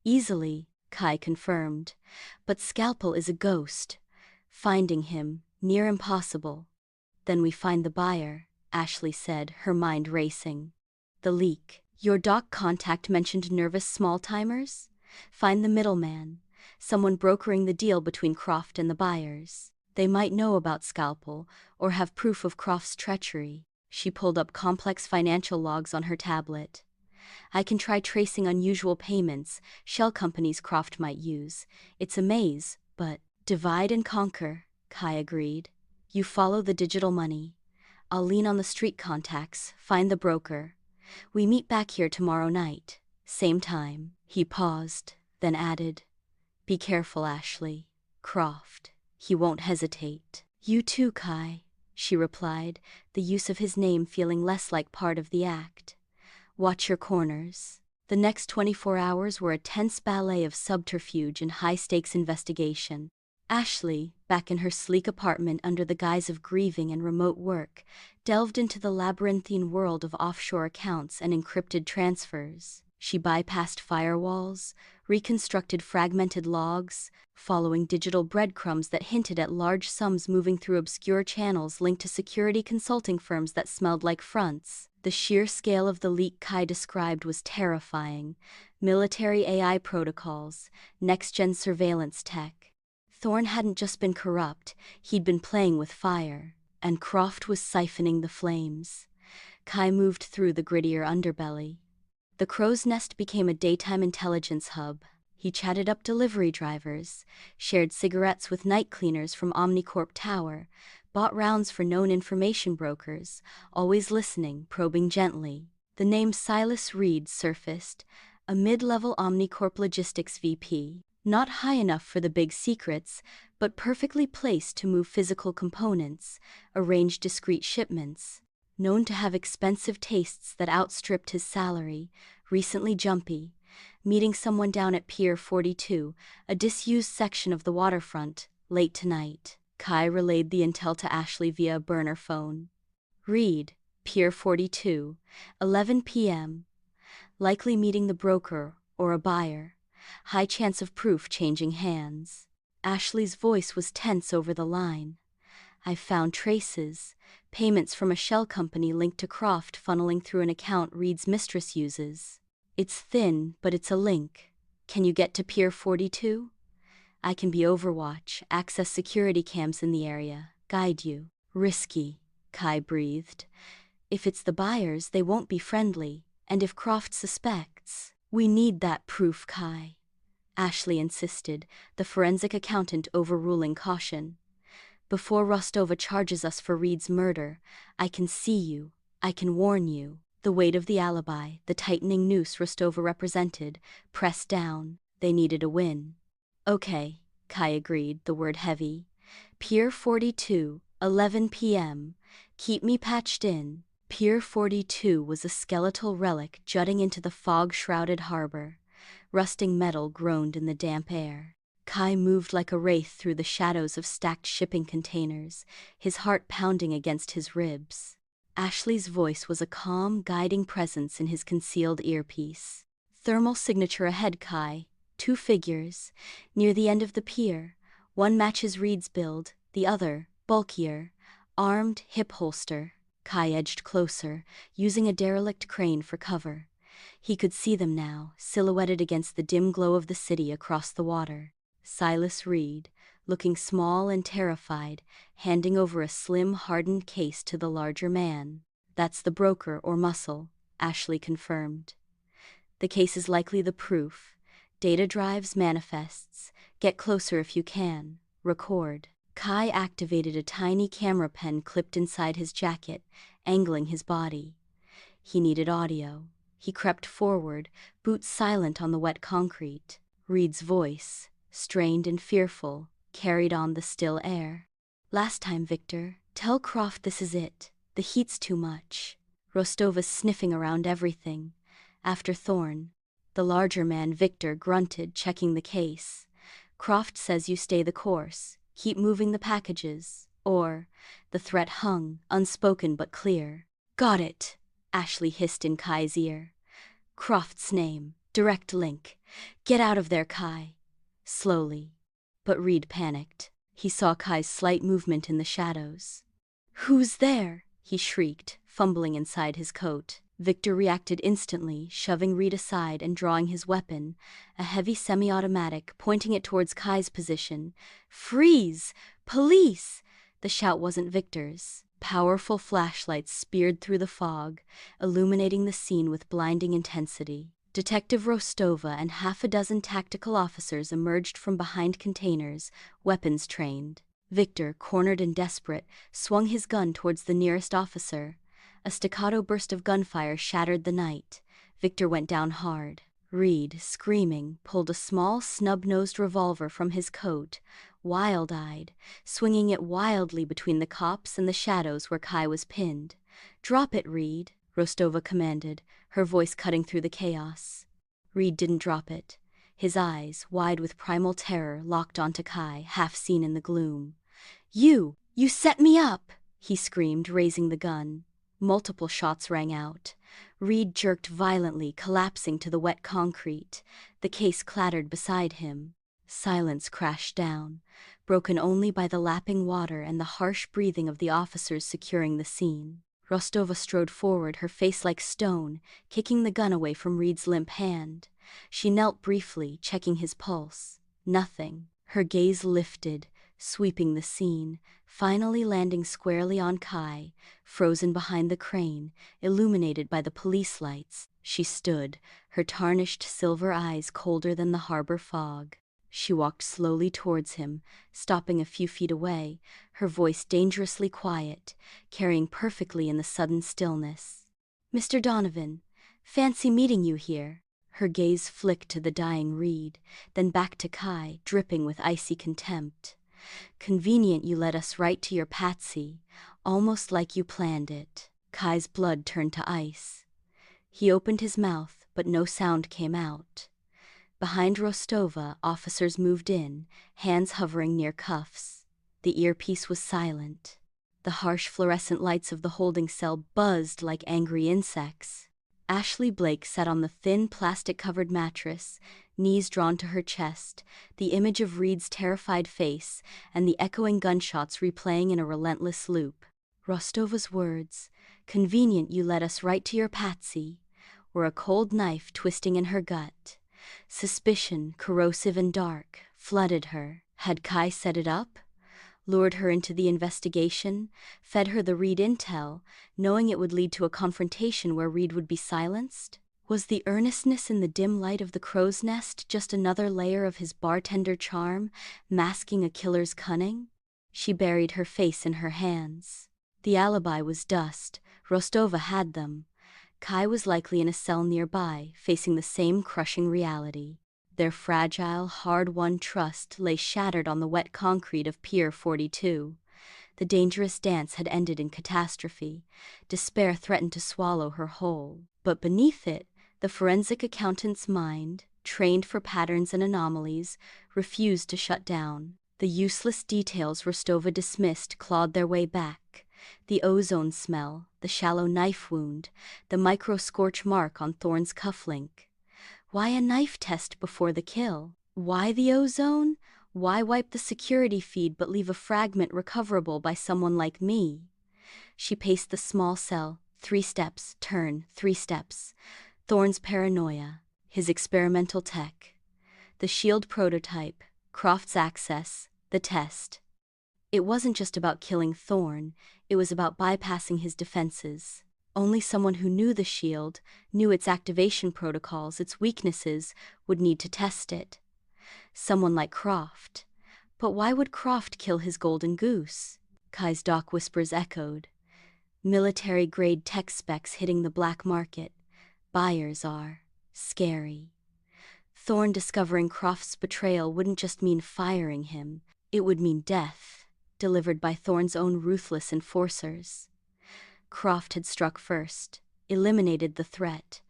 Speaker 1: Easily, Kai confirmed. But Scalpel is a ghost. Finding him, near impossible. Then we find the buyer, Ashley said, her mind racing. The leak. Your doc contact mentioned nervous small-timers? Find the middleman, someone brokering the deal between Croft and the buyers. They might know about Scalpel, or have proof of Croft's treachery. She pulled up complex financial logs on her tablet. I can try tracing unusual payments, shell companies Croft might use. It's a maze, but divide and conquer, Kai agreed. You follow the digital money. I'll lean on the street contacts, find the broker. We meet back here tomorrow night. Same time. He paused, then added, "Be careful, Ashley. Croft. He won't hesitate." "You too, Kai," she replied, the use of his name feeling less like part of the act. "Watch your corners." The next 24 hours were a tense ballet of subterfuge and high-stakes investigation. Ashley, back in her sleek apartment under the guise of grieving and remote work, delved into the labyrinthine world of offshore accounts and encrypted transfers. She bypassed firewalls, reconstructed fragmented logs, following digital breadcrumbs that hinted at large sums moving through obscure channels linked to security consulting firms that smelled like fronts. The sheer scale of the leak Kai described was terrifying. Military AI protocols, next-gen surveillance tech. Thorne hadn't just been corrupt, he'd been playing with fire, and Croft was siphoning the flames. Kai moved through the grittier underbelly. The Crow's Nest became a daytime intelligence hub. He chatted up delivery drivers, shared cigarettes with night cleaners from Omnicorp Tower, bought rounds for known information brokers, always listening, probing gently. The name Silas Reed surfaced, a mid-level Omnicorp logistics VP. Not high enough for the big secrets, but perfectly placed to move physical components, arrange discrete shipments. Known to have expensive tastes that outstripped his salary, recently jumpy, meeting someone down at Pier 42, a disused section of the waterfront, late tonight. Kai relayed the intel to Ashley via a burner phone. "Reed, Pier 42, 11 p.m. Likely meeting the broker or a buyer. High chance of proof changing hands." Ashley's voice was tense over the line. "I've found traces, payments from a shell company linked to Croft funneling through an account Reed's mistress uses. It's thin, but it's a link. Can you get to Pier 42? I can be Overwatch, access security cams in the area, guide you." "Risky," Kai breathed. "If it's the buyers, they won't be friendly, and if Croft suspects..." "We need that proof, Kai," Ashley insisted, the forensic accountant overruling caution. "Before Rostova charges us for Reed's murder, I can see you, I can warn you." The weight of the alibi, the tightening noose Rostova represented, pressed down. They needed a win. "Okay," Kai agreed, the word heavy. "Pier 42, 11 p.m. Keep me patched in." Pier 42 was a skeletal relic jutting into the fog-shrouded harbor. Rusting metal groaned in the damp air. Kai moved like a wraith through the shadows of stacked shipping containers, his heart pounding against his ribs. Ashley's voice was a calm, guiding presence in his concealed earpiece. "Thermal signature ahead, Kai. 2 figures. Near the end of the pier. One matches Reed's build, the other, bulkier. Armed, hip holster." Kai edged closer, using a derelict crane for cover. He could see them now, silhouetted against the dim glow of the city across the water. Silas Reed, looking small and terrified, handing over a slim, hardened case to the larger man. "That's the broker or muscle," Ashley confirmed. "The case is likely the proof. Data drives, manifests. Get closer if you can. Record." Kai activated a tiny camera pen clipped inside his jacket, angling his body. He needed audio. He crept forward, boots silent on the wet concrete. Reed's voice, strained and fearful, carried on the still air. "Last time, Victor. Tell Croft this is it. The heat's too much. Rostova's sniffing around everything. After Thorne." The larger man, Victor, grunted, checking the case. "Croft says you stay the course. Keep moving the packages, or..." The threat hung, unspoken but clear. "Got it," Ashley hissed in Kai's ear. "Croft's name, direct link. Get out of there, Kai." Slowly. But Reed panicked. He saw Kai's slight movement in the shadows. "Who's there?" he shrieked, fumbling inside his coat. Victor reacted instantly, shoving Reed aside and drawing his weapon, a heavy semi-automatic, pointing it towards Kai's position. "Freeze! Police!" The shout wasn't Victor's. Powerful flashlights speared through the fog, illuminating the scene with blinding intensity. Detective Rostova and half a dozen tactical officers emerged from behind containers, weapons trained. Victor, cornered and desperate, swung his gun towards the nearest officer. A staccato burst of gunfire shattered the night. Victor went down hard. Reed, screaming, pulled a small snub-nosed revolver from his coat, wild-eyed, swinging it wildly between the cops and the shadows where Kai was pinned. "Drop it, Reed," Rostova commanded, her voice cutting through the chaos. Reed didn't drop it. His eyes, wide with primal terror, locked onto Kai, half seen in the gloom. You set me up!" he screamed, raising the gun. Multiple shots rang out. Reed jerked violently, collapsing to the wet concrete. The case clattered beside him. Silence crashed down, broken only by the lapping water and the harsh breathing of the officers securing the scene. Rostova strode forward, her face like stone, kicking the gun away from Reed's limp hand. She knelt briefly, checking his pulse. Nothing. Her gaze lifted, sweeping the scene, finally landing squarely on Kai, frozen behind the crane, illuminated by the police lights. She stood, her tarnished silver eyes colder than the harbor fog. She walked slowly towards him, stopping a few feet away, her voice dangerously quiet, carrying perfectly in the sudden stillness. "Mr. Donovan, fancy meeting you here." Her gaze flicked to the dying Reed, then back to Kai, dripping with icy contempt. "Convenient you led us right to your patsy, almost like you planned it." Kai's blood turned to ice. He opened his mouth, but no sound came out. Behind Rostova, officers moved in, hands hovering near cuffs. The earpiece was silent. The harsh fluorescent lights of the holding cell buzzed like angry insects. Ashley Blake sat on the thin plastic-covered mattress, knees drawn to her chest, the image of Reed's terrified face and the echoing gunshots replaying in a relentless loop. Rostova's words, "Convenient you led us right to your patsy," were a cold knife twisting in her gut. Suspicion, corrosive and dark, flooded her. Had Kai set it up? Lured her into the investigation, fed her the Reed intel, knowing it would lead to a confrontation where Reed would be silenced? Was the earnestness in the dim light of the crow's nest just another layer of his bartender charm, masking a killer's cunning? She buried her face in her hands. The alibi was dust. Rostova had them. Kai was likely in a cell nearby, facing the same crushing reality. Their fragile, hard-won trust lay shattered on the wet concrete of Pier 42. The dangerous dance had ended in catastrophe. Despair threatened to swallow her whole. But beneath it, the forensic accountant's mind, trained for patterns and anomalies, refused to shut down. The useless details Rostova dismissed clawed their way back. The ozone smell, the shallow knife wound, the micro-scorch mark on Thorne's cufflink. Why a knife test before the kill? Why the ozone? Why wipe the security feed but leave a fragment recoverable by someone like me? She paced the small cell, 3 steps, turn, 3 steps. Thorne's paranoia, his experimental tech. The shield prototype, Croft's access, the test. It wasn't just about killing Thorne, it was about bypassing his defenses. Only someone who knew the shield, knew its activation protocols, its weaknesses, would need to test it. Someone like Croft. But why would Croft kill his golden goose? Kai's dock whispers echoed. Military-grade tech specs hitting the black market. Buyers are scary. Thorne discovering Croft's betrayal wouldn't just mean firing him, it would mean death, delivered by Thorne's own ruthless enforcers. Croft had struck first, eliminated the threat,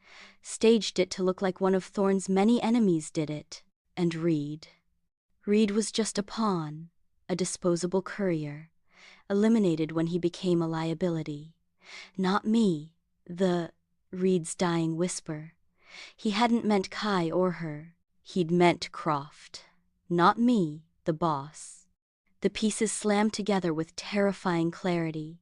Speaker 1: staged it to look like one of Thorne's many enemies did it. And Reed. Reed was just a pawn, a disposable courier, eliminated when he became a liability. Not me, Reed's dying whisper. He hadn't meant Kai or her. He'd meant Croft. Not me, the boss. The pieces slammed together with terrifying clarity.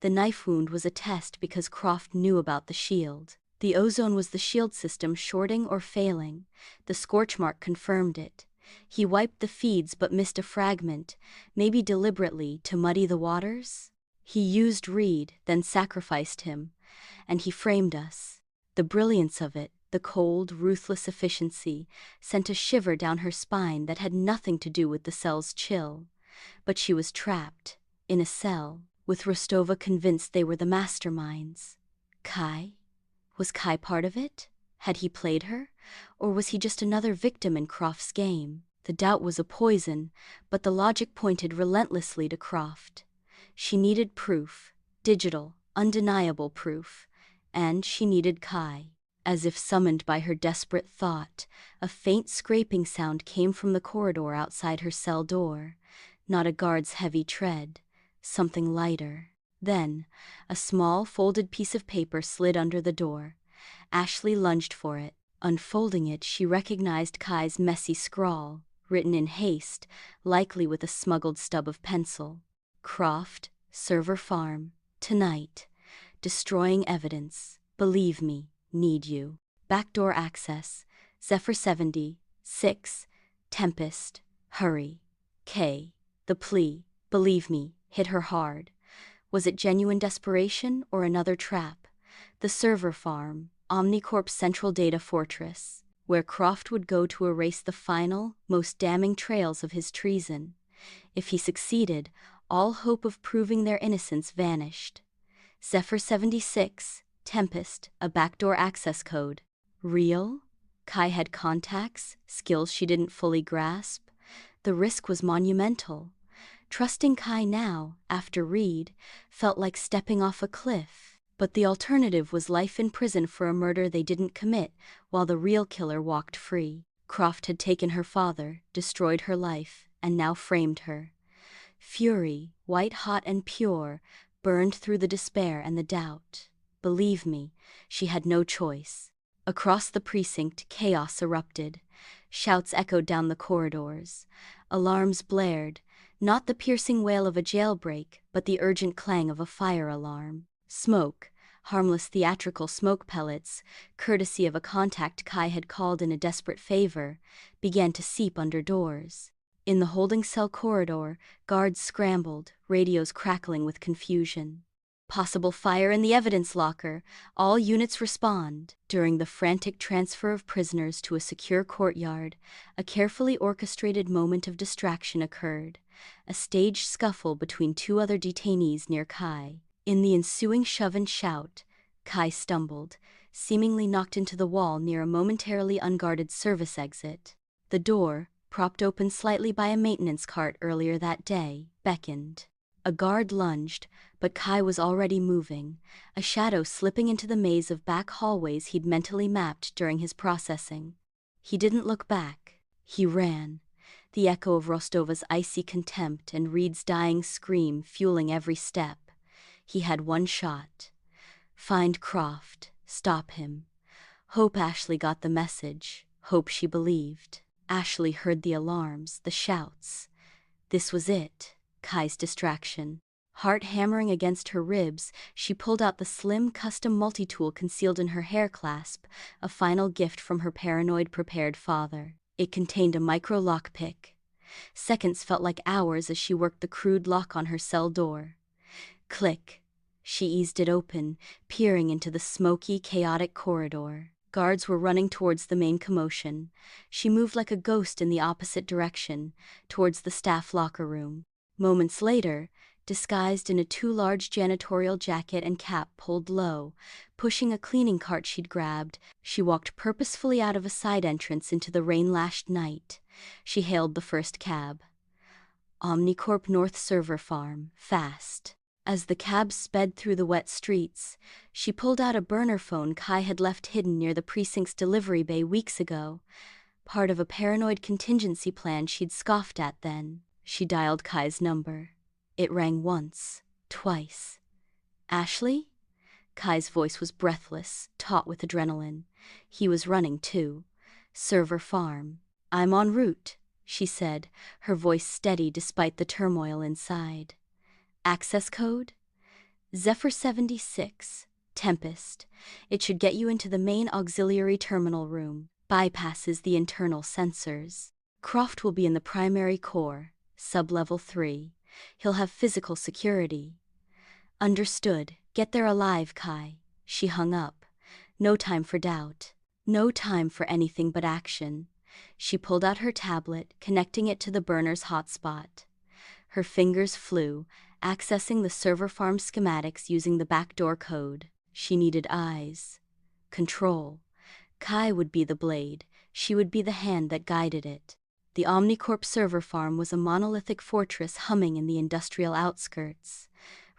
Speaker 1: The knife wound was a test because Croft knew about the shield. The ozone was the shield system shorting or failing. The scorch mark confirmed it. He wiped the feeds but missed a fragment, maybe deliberately, to muddy the waters. He used Reed, then sacrificed him. And he framed us. The brilliance of it, the cold, ruthless efficiency, sent a shiver down her spine that had nothing to do with the cell's chill. But she was trapped, in a cell, with Rostova convinced they were the masterminds. Kai? Was Kai part of it? Had he played her? Or was he just another victim in Croft's game? The doubt was a poison, but the logic pointed relentlessly to Croft. She needed proof, digital, undeniable proof, and she needed Kai. As if summoned by her desperate thought, a faint scraping sound came from the corridor outside her cell door. Not a guard's heavy tread, something lighter. Then, a small, folded piece of paper slid under the door. Ashley lunged for it. Unfolding it, she recognized Kai's messy scrawl, written in haste, likely with a smuggled stub of pencil. Croft, Server Farm, tonight. Destroying evidence. Believe me, need you. Backdoor access. Zephyr 76. Tempest. Hurry. K. The plea, believe me, hit her hard. Was it genuine desperation or another trap? The Server Farm, Omnicorp's central data fortress, where Croft would go to erase the final, most damning trails of his treason. If he succeeded, all hope of proving their innocence vanished. Zephyr 76, Tempest, a backdoor access code. Real? Kai had contacts, skills she didn't fully grasp. The risk was monumental. Trusting Kai now, after Reed, felt like stepping off a cliff. But the alternative was life in prison for a murder they didn't commit, while the real killer walked free. Croft had taken her father, destroyed her life, and now framed her. Fury, white-hot and pure, burned through the despair and the doubt. Believe me, she had no choice. Across the precinct, chaos erupted. Shouts echoed down the corridors. Alarms blared, not the piercing wail of a jailbreak, but the urgent clang of a fire alarm. Smoke, harmless theatrical smoke pellets, courtesy of a contact Kai had called in a desperate favor, began to seep under doors. In the holding cell corridor, guards scrambled, radios crackling with confusion. Possible fire in the evidence locker. All units respond. During the frantic transfer of prisoners to a secure courtyard, a carefully orchestrated moment of distraction occurred. A staged scuffle between two other detainees near Kai. In the ensuing shove and shout, Kai stumbled, seemingly knocked into the wall near a momentarily unguarded service exit. The door, propped open slightly by a maintenance cart earlier that day, beckoned. A guard lunged, but Kai was already moving, a shadow slipping into the maze of back hallways he'd mentally mapped during his processing. He didn't look back. He ran, the echo of Rostova's icy contempt and Reed's dying scream fueling every step. He had one shot. Find Croft, stop him. Hope Ashley got the message, hope she believed. Ashley heard the alarms, the shouts. This was it. Kai's distraction. Heart hammering against her ribs, she pulled out the slim custom multi-tool concealed in her hair clasp, a final gift from her paranoid prepared father. It contained a micro lockpick. Seconds felt like hours as she worked the crude lock on her cell door. Click. She eased it open, peering into the smoky, chaotic corridor. Guards were running towards the main commotion. She moved like a ghost in the opposite direction, towards the staff locker room. Moments later, disguised in a too large janitorial jacket and cap pulled low, pushing a cleaning cart she'd grabbed, she walked purposefully out of a side entrance into the rain-lashed night. She hailed the first cab. Omnicorp North Server Farm, fast. As the cab sped through the wet streets, she pulled out a burner phone Kai had left hidden near the precinct's delivery bay weeks ago, part of a paranoid contingency plan she'd scoffed at then. She dialed Kai's number. It rang once, twice. Ashley? Kai's voice was breathless, taut with adrenaline. He was running too. Server Farm. I'm en route, she said, her voice steady despite the turmoil inside. Access code? Zephyr 76, Tempest. It should get you into the main auxiliary terminal room. Bypasses the internal sensors. Croft will be in the primary core, sub-level 3. He'll have physical security. Understood. Get there alive, Kai. She hung up. No time for doubt. No time for anything but action. She pulled out her tablet, connecting it to the burner's hotspot. Her fingers flew, accessing the server farm schematics using the backdoor code. She needed eyes. Control. Kai would be the blade, she would be the hand that guided it. The Omnicorp server farm was a monolithic fortress humming in the industrial outskirts.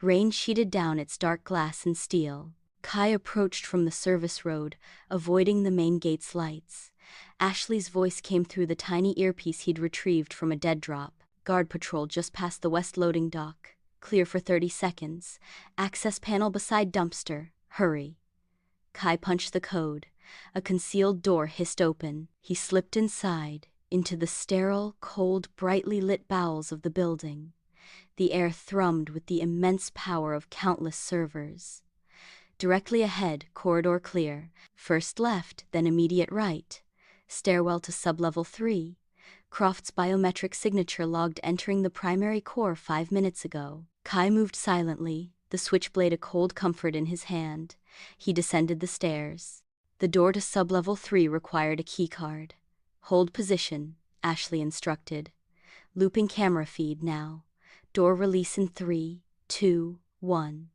Speaker 1: Rain sheeted down its dark glass and steel. Kai approached from the service road, avoiding the main gate's lights. Ashley's voice came through the tiny earpiece he'd retrieved from a dead drop. Guard patrol just past the west loading dock. Clear for 30 seconds. Access panel beside dumpster. Hurry. Kai punched the code. A concealed door hissed open. He slipped inside, into the sterile, cold, brightly lit bowels of the building. The air thrummed with the immense power of countless servers. Directly ahead, corridor clear. First left, then immediate right. Stairwell to sublevel 3. Croft's biometric signature logged entering the primary core 5 minutes ago. Kai moved silently, the switchblade a cold comfort in his hand. He descended the stairs. The door to sublevel 3 required a keycard. Hold position, Ashley instructed. Looping camera feed now. Door release in 3, 2, 1.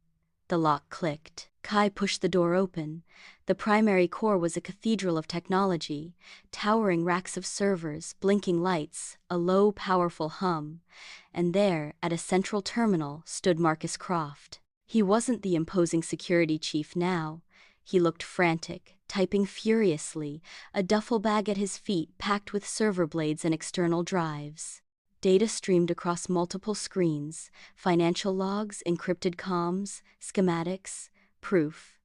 Speaker 1: The lock clicked. Kai pushed the door open. The primary core was a cathedral of technology, towering racks of servers, blinking lights, a low, powerful hum. And there, at a central terminal, stood Marcus Croft. He wasn't the imposing security chief now. He looked frantic, typing furiously, a duffel bag at his feet packed with server blades and external drives. Data streamed across multiple screens, financial logs, encrypted comms, schematics, proof.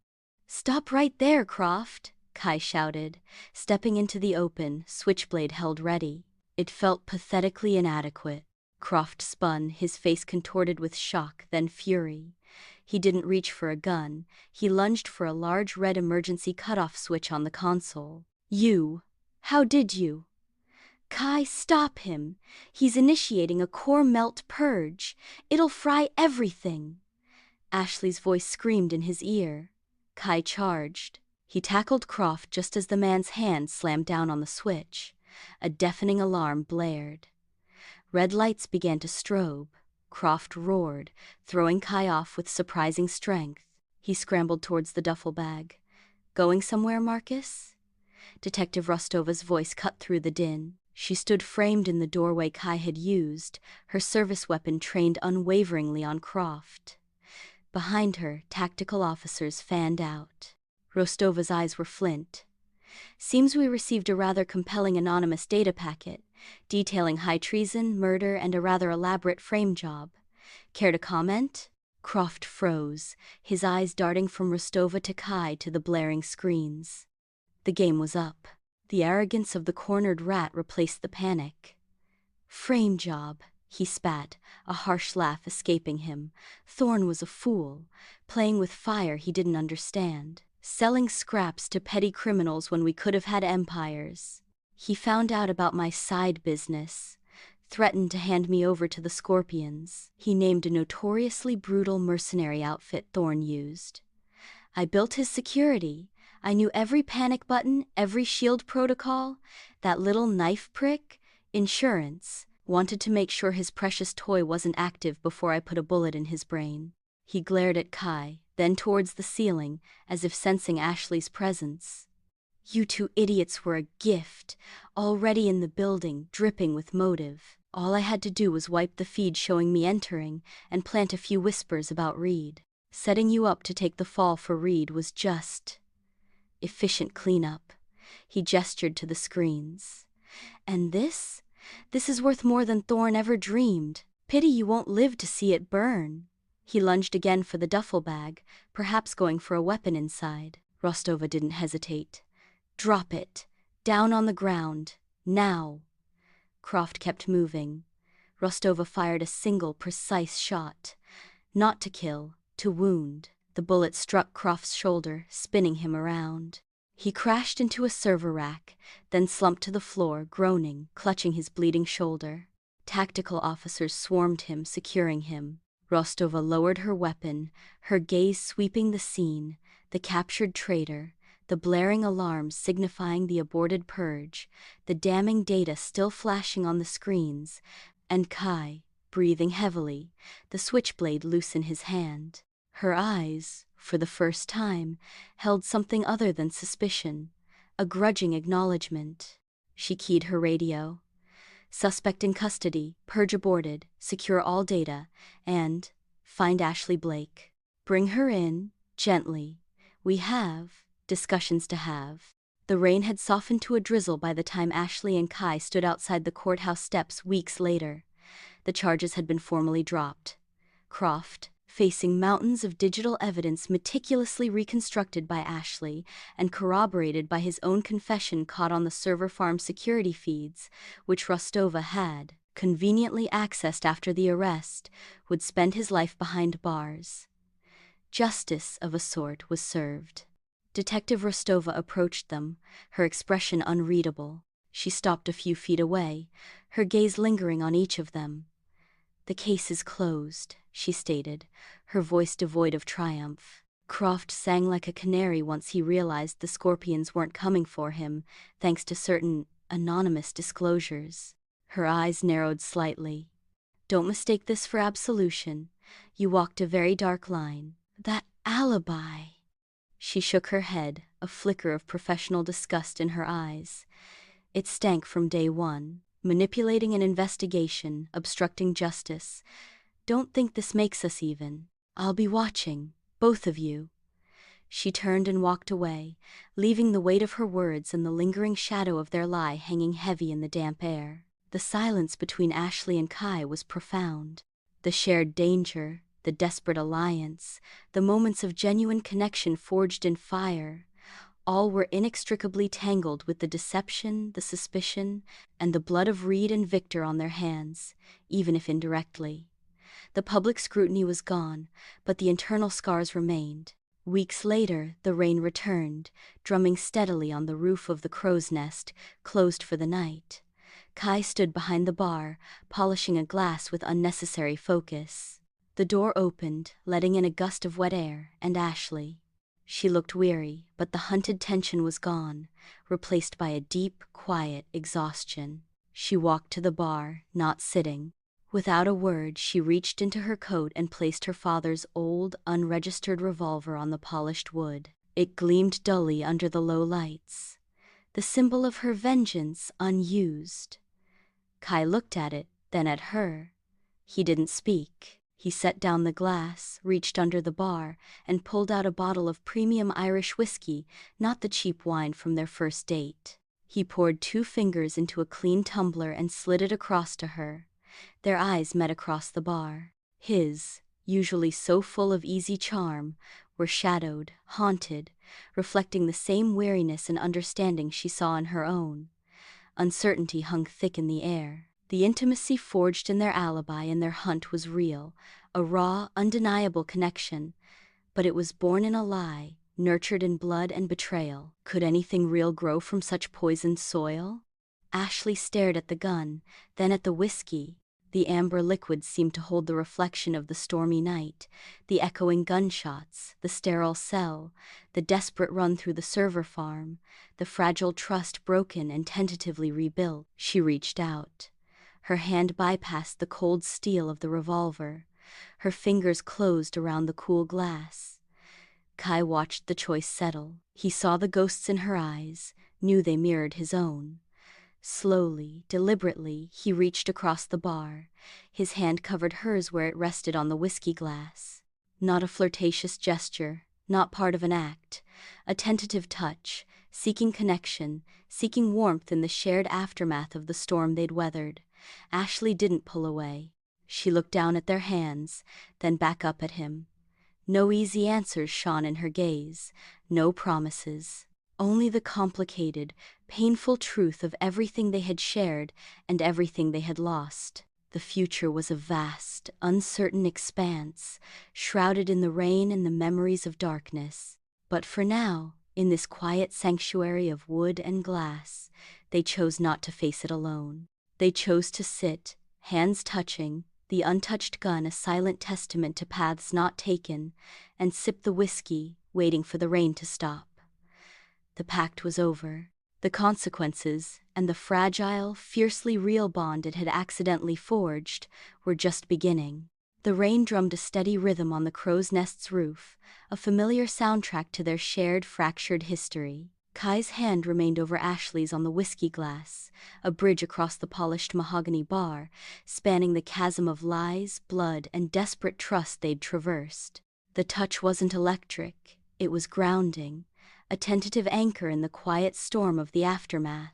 Speaker 1: "Stop right there, Croft," Kai shouted, stepping into the open, switchblade held ready. It felt pathetically inadequate. Croft spun, his face contorted with shock, then fury. He didn't reach for a gun. He lunged for a large red emergency cutoff switch on the console. "You! How did you?" "Kai, stop him! He's initiating a core melt purge. It'll fry everything!" Ashley's voice screamed in his ear. Kai charged. He tackled Croft just as the man's hand slammed down on the switch. A deafening alarm blared. Red lights began to strobe. Croft roared, throwing Kai off with surprising strength. He scrambled towards the duffel bag. "Going somewhere, Marcus?" Detective Rostova's voice cut through the din. She stood framed in the doorway Kai had used, her service weapon trained unwaveringly on Croft. Behind her, tactical officers fanned out. Rostova's eyes were flint. "Seems we received a rather compelling anonymous data packet, detailing high treason, murder, and a rather elaborate frame job. Care to comment?" Croft froze, his eyes darting from Rostova to Kai to the blaring screens. The game was up. The arrogance of the cornered rat replaced the panic. "Frame job," he spat, a harsh laugh escaping him. Thorne was a fool, playing with fire he didn't understand, selling scraps to petty criminals when we could have had empires. He found out about my side business, threatened to hand me over to the Scorpions. He named a notoriously brutal mercenary outfit Thorne used. I built his security. I knew every panic button, every shield protocol. That little knife prick, insurance, wanted to make sure his precious toy wasn't active before I put a bullet in his brain. He glared at Kai, then towards the ceiling, as if sensing Ashley's presence. "You two idiots were a gift, already in the building, dripping with motive. All I had to do was wipe the feed showing me entering, and plant a few whispers about Reed. Setting you up to take the fall for Reed was just efficient cleanup." He gestured to the screens. "And this is worth more than Thorne ever dreamed. Pity you won't live to see it burn." He lunged again for the duffel bag, perhaps going for a weapon inside. Rostova didn't hesitate. "Drop it. Down on the ground. Now." Croft kept moving. Rostova fired a single, precise shot. Not to kill, to wound. The bullet struck Croft's shoulder, spinning him around. He crashed into a server rack, then slumped to the floor, groaning, clutching his bleeding shoulder. Tactical officers swarmed him, securing him. Rostova lowered her weapon, her gaze sweeping the scene, the captured traitor, the blaring alarms signifying the aborted purge, the damning data still flashing on the screens, and Kai, breathing heavily, the switchblade loose in his hand. Her eyes, for the first time, held something other than suspicion, A grudging acknowledgement. She keyed her radio. Suspect in custody, purge aborted, secure all data, and find Ashley Blake. Bring her in, gently. We have discussions to have. The rain had softened to a drizzle by the time Ashley and Kai stood outside the courthouse steps weeks later. The charges had been formally dropped. Croft, facing mountains of digital evidence meticulously reconstructed by Ashley and corroborated by his own confession caught on the server farm security feeds, which Rostova had conveniently accessed after the arrest, would spend his life behind bars. Justice of a sort was served. Detective Rostova approached them, her expression unreadable. She stopped a few feet away, her gaze lingering on each of them. "The case is closed," she stated, her voice devoid of triumph. Croft sang like a canary once he realized the Scorpions weren't coming for him, thanks to certain anonymous disclosures. Her eyes narrowed slightly. "Don't mistake this for absolution. You walked a very dark line. That alibi." She shook her head, a flicker of professional disgust in her eyes. "It stank from day one. Manipulating an investigation, obstructing justice. Don't think this makes us even. I'll be watching, both of you." She turned and walked away, leaving the weight of her words and the lingering shadow of their lie hanging heavy in the damp air. The silence between Ashley and Kai was profound. The shared danger, the desperate alliance, the moments of genuine connection forged in fire, all were inextricably tangled with the deception, the suspicion, and the blood of Reed and Victor on their hands, even if indirectly. The public scrutiny was gone, but the internal scars remained. Weeks later, the rain returned, drumming steadily on the roof of the crow's nest, closed for the night. Kai stood behind the bar, polishing a glass with unnecessary focus. The door opened, letting in a gust of wet air, and Ashley. She looked weary, but the hunted tension was gone, replaced by a deep, quiet exhaustion. She walked to the bar, not sitting. Without a word, she reached into her coat and placed her father's old, unregistered revolver on the polished wood. It gleamed dully under the low lights. The symbol of her vengeance, unused. Kai looked at it, then at her. He didn't speak. He set down the glass, reached under the bar, and pulled out a bottle of premium Irish whiskey, not the cheap wine from their first date. He poured 2 fingers into a clean tumbler and slid it across to her. Their eyes met across the bar. His, usually so full of easy charm, were shadowed, haunted, reflecting the same weariness and understanding she saw in her own. Uncertainty hung thick in the air. The intimacy forged in their alibi and their hunt was real, a raw, undeniable connection, but it was born in a lie, nurtured in blood and betrayal. Could anything real grow from such poisoned soil? Ashley stared at the gun, then at the whiskey. The amber liquid seemed to hold the reflection of the stormy night, the echoing gunshots, the sterile cell, the desperate run through the server farm, the fragile trust broken and tentatively rebuilt. She reached out. Her hand bypassed the cold steel of the revolver. Her fingers closed around the cool glass. Kai watched the choice settle. He saw the ghosts in her eyes, knew they mirrored his own. Slowly, deliberately, he reached across the bar. His hand covered hers where it rested on the whiskey glass. Not a flirtatious gesture, not part of an act. A tentative touch, seeking connection, seeking warmth in the shared aftermath of the storm they'd weathered. Ashley didn't pull away. She looked down at their hands, then back up at him. No easy answers shone in her gaze, no promises. Only the complicated, painful truth of everything they had shared and everything they had lost. The future was a vast, uncertain expanse, shrouded in the rain and the memories of darkness. But for now, in this quiet sanctuary of wood and glass, they chose not to face it alone. They chose to sit, hands touching, the untouched gun a silent testament to paths not taken, and sip the whiskey, waiting for the rain to stop. The pact was over. The consequences, and the fragile, fiercely real bond it had accidentally forged, were just beginning. The rain drummed a steady rhythm on the crow's nest's roof, a familiar soundtrack to their shared, fractured history. Kai's hand remained over Ashley's on the whiskey glass, a bridge across the polished mahogany bar, spanning the chasm of lies, blood, and desperate trust they'd traversed. The touch wasn't electric, it was grounding, a tentative anchor in the quiet storm of the aftermath.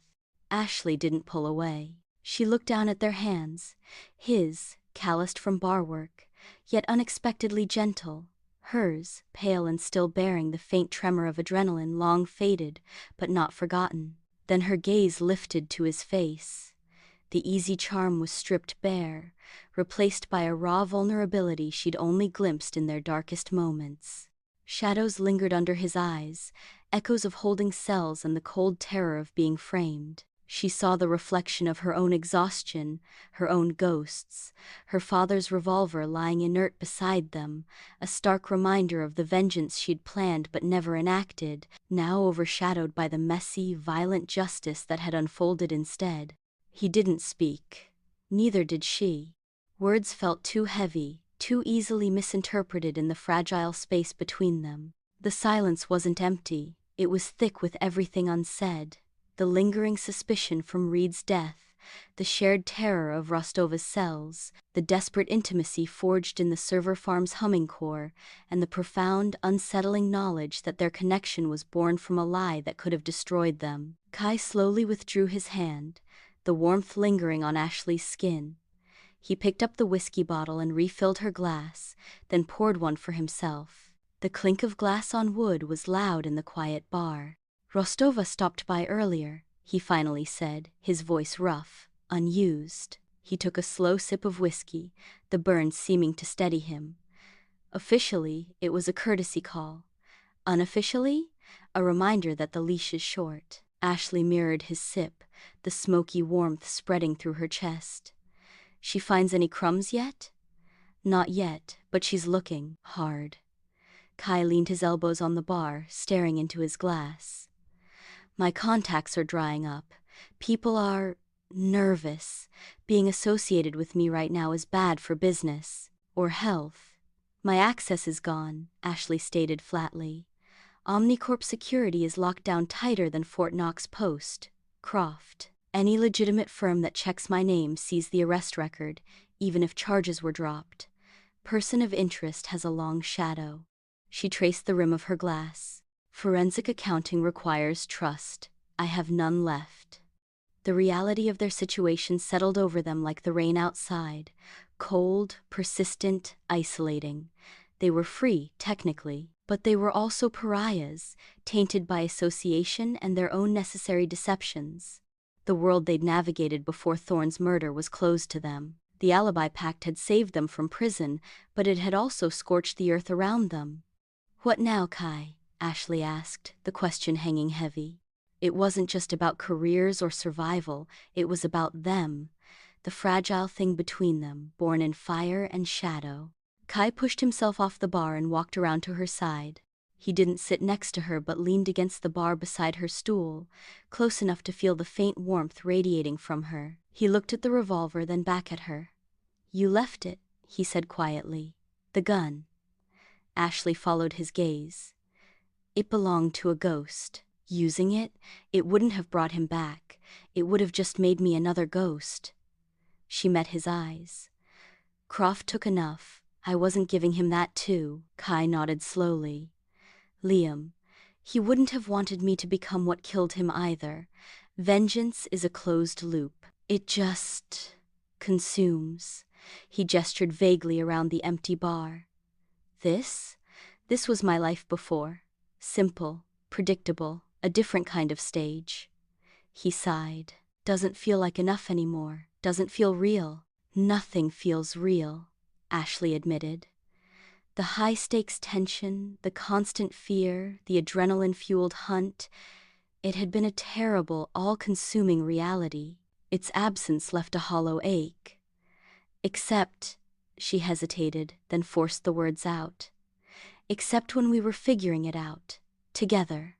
Speaker 1: Ashley didn't pull away. She looked down at their hands, his, calloused from bar work, yet unexpectedly gentle, hers, pale and still bearing the faint tremor of adrenaline long faded, but not forgotten. Then her gaze lifted to his face. The easy charm was stripped bare, replaced by a raw vulnerability she'd only glimpsed in their darkest moments. Shadows lingered under his eyes, echoes of holding cells and the cold terror of being framed. She saw the reflection of her own exhaustion, her own ghosts, her father's revolver lying inert beside them, a stark reminder of the vengeance she'd planned but never enacted, now overshadowed by the messy, violent justice that had unfolded instead. He didn't speak. Neither did she. Words felt too heavy, too easily misinterpreted in the fragile space between them. The silence wasn't empty, it was thick with everything unsaid. The lingering suspicion from Reed's death, the shared terror of Rostova's cells, the desperate intimacy forged in the server farm's humming core, and the profound, unsettling knowledge that their connection was born from a lie that could have destroyed them. Kai slowly withdrew his hand, the warmth lingering on Ashley's skin. He picked up the whiskey bottle and refilled her glass, then poured one for himself. The clink of glass on wood was loud in the quiet bar. "Rostova stopped by earlier," he finally said, his voice rough, unused. He took a slow sip of whiskey, the burn seeming to steady him. Officially, it was a courtesy call. Unofficially, a reminder that the leash is short. Ashley mirrored his sip, the smoky warmth spreading through her chest. "She finds any crumbs yet?" "Not yet, but she's looking hard." Kai leaned his elbows on the bar, staring into his glass. "My contacts are drying up. People are nervous. Being associated with me right now is bad for business or health." "My access is gone," Ashley stated flatly. "Omnicorp security is locked down tighter than Fort Knox Post. Croft. Any legitimate firm that checks my name sees the arrest record, even if charges were dropped. Person of interest has a long shadow." She traced the rim of her glass. "Forensic accounting requires trust. I have none left." The reality of their situation settled over them like the rain outside, cold, persistent, isolating. They were free, technically, but they were also pariahs, tainted by association and their own necessary deceptions. The world they'd navigated before Thorne's murder was closed to them. The Alibi Pact had saved them from prison, but it had also scorched the earth around them. "What now, Kai?" Ashley asked, the question hanging heavy. It wasn't just about careers or survival, it was about them, the fragile thing between them, born in fire and shadow. Kai pushed himself off the bar and walked around to her side. He didn't sit next to her but leaned against the bar beside her stool, close enough to feel the faint warmth radiating from her. He looked at the revolver, then back at her. "You left it," he said quietly. "The gun." Ashley followed his gaze. "It belonged to a ghost. Using it, it wouldn't have brought him back. It would have just made me another ghost." She met his eyes. "Croft took enough. I wasn't giving him that too." Kai nodded slowly. "Liam, he wouldn't have wanted me to become what killed him either. Vengeance is a closed loop. It just consumes." He gestured vaguely around the empty bar. This was my life before. Simple, predictable, a different kind of stage." He sighed. "Doesn't feel like enough anymore. Doesn't feel real." "Nothing feels real," Ashley admitted. The high-stakes tension, the constant fear, the adrenaline-fueled hunt, it had been a terrible, all-consuming reality. Its absence left a hollow ache. "Except," she hesitated, then forced the words out. "Except when we were figuring it out, together.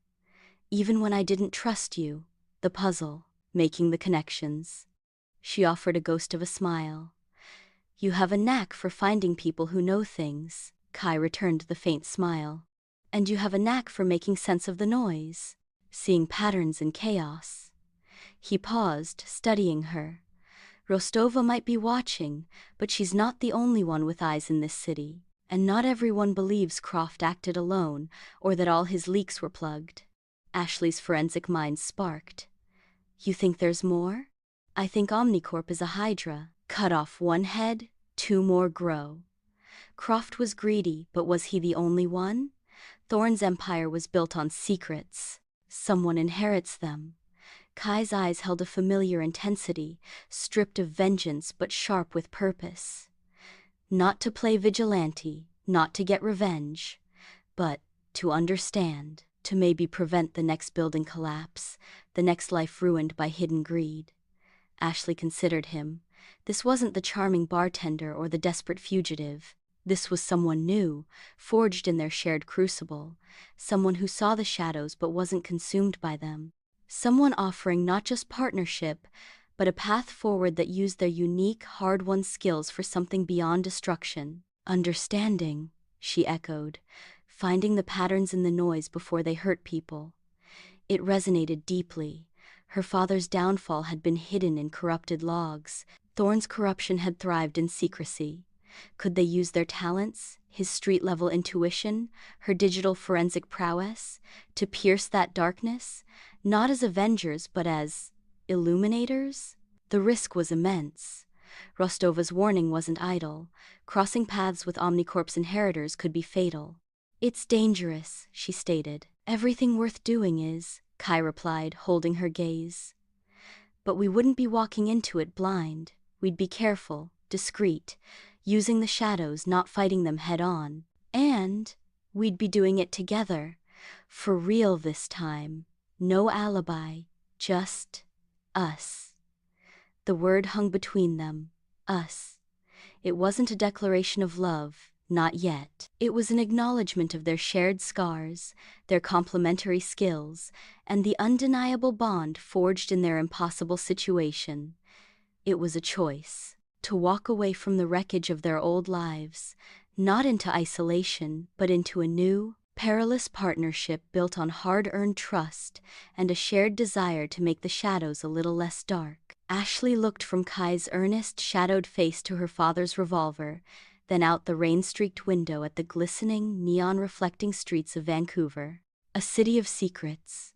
Speaker 1: Even when I didn't trust you, the puzzle, making the connections." She offered a ghost of a smile. "You have a knack for finding people who know things." Kai returned the faint smile. "And you have a knack for making sense of the noise." seeing patterns in chaos. He paused, studying her. Rostova might be watching, but she's not the only one with eyes in this city, and not everyone believes Croft acted alone or that all his leaks were plugged. Ashley's forensic mind sparked. You think there's more? I think Omnicorp is a hydra. Cut off one head, two more grow. Croft was greedy, but was he the only one? Thorne's empire was built on secrets. Someone inherits them. Kai's eyes held a familiar intensity, stripped of vengeance but sharp with purpose. Not to play vigilante, not to get revenge, but to understand, to maybe prevent the next building collapse, the next life ruined by hidden greed. Ashley considered him. This wasn't the charming bartender or the desperate fugitive. This was someone new, forged in their shared crucible, someone who saw the shadows but wasn't consumed by them. Someone offering not just partnership, but a path forward that used their unique, hard-won skills for something beyond destruction. Understanding, she echoed, finding the patterns in the noise before they hurt people. It resonated deeply. Her father's downfall had been hidden in corrupted logs. Thorne's corruption had thrived in secrecy. Could they use their talents, his street-level intuition, her digital forensic prowess, to pierce that darkness? Not as avengers, but as illuminators? The risk was immense. Rostova's warning wasn't idle. Crossing paths with Omnicorp's inheritors could be fatal. It's dangerous, she stated. Everything worth doing is, Kai replied, holding her gaze. But we wouldn't be walking into it blind. We'd be careful, discreet, using the shadows, not fighting them head-on. And we'd be doing it together. For real this time. No alibi, just us. The word hung between them, us. It wasn't a declaration of love, not yet. It was an acknowledgement of their shared scars, their complementary skills, and the undeniable bond forged in their impossible situation. It was a choice, to walk away from the wreckage of their old lives, not into isolation, but into a new, perilous partnership built on hard-earned trust and a shared desire to make the shadows a little less dark. Ashley looked from Kai's earnest, shadowed face to her father's revolver, then out the rain-streaked window at the glistening, neon-reflecting streets of Vancouver. A city of secrets.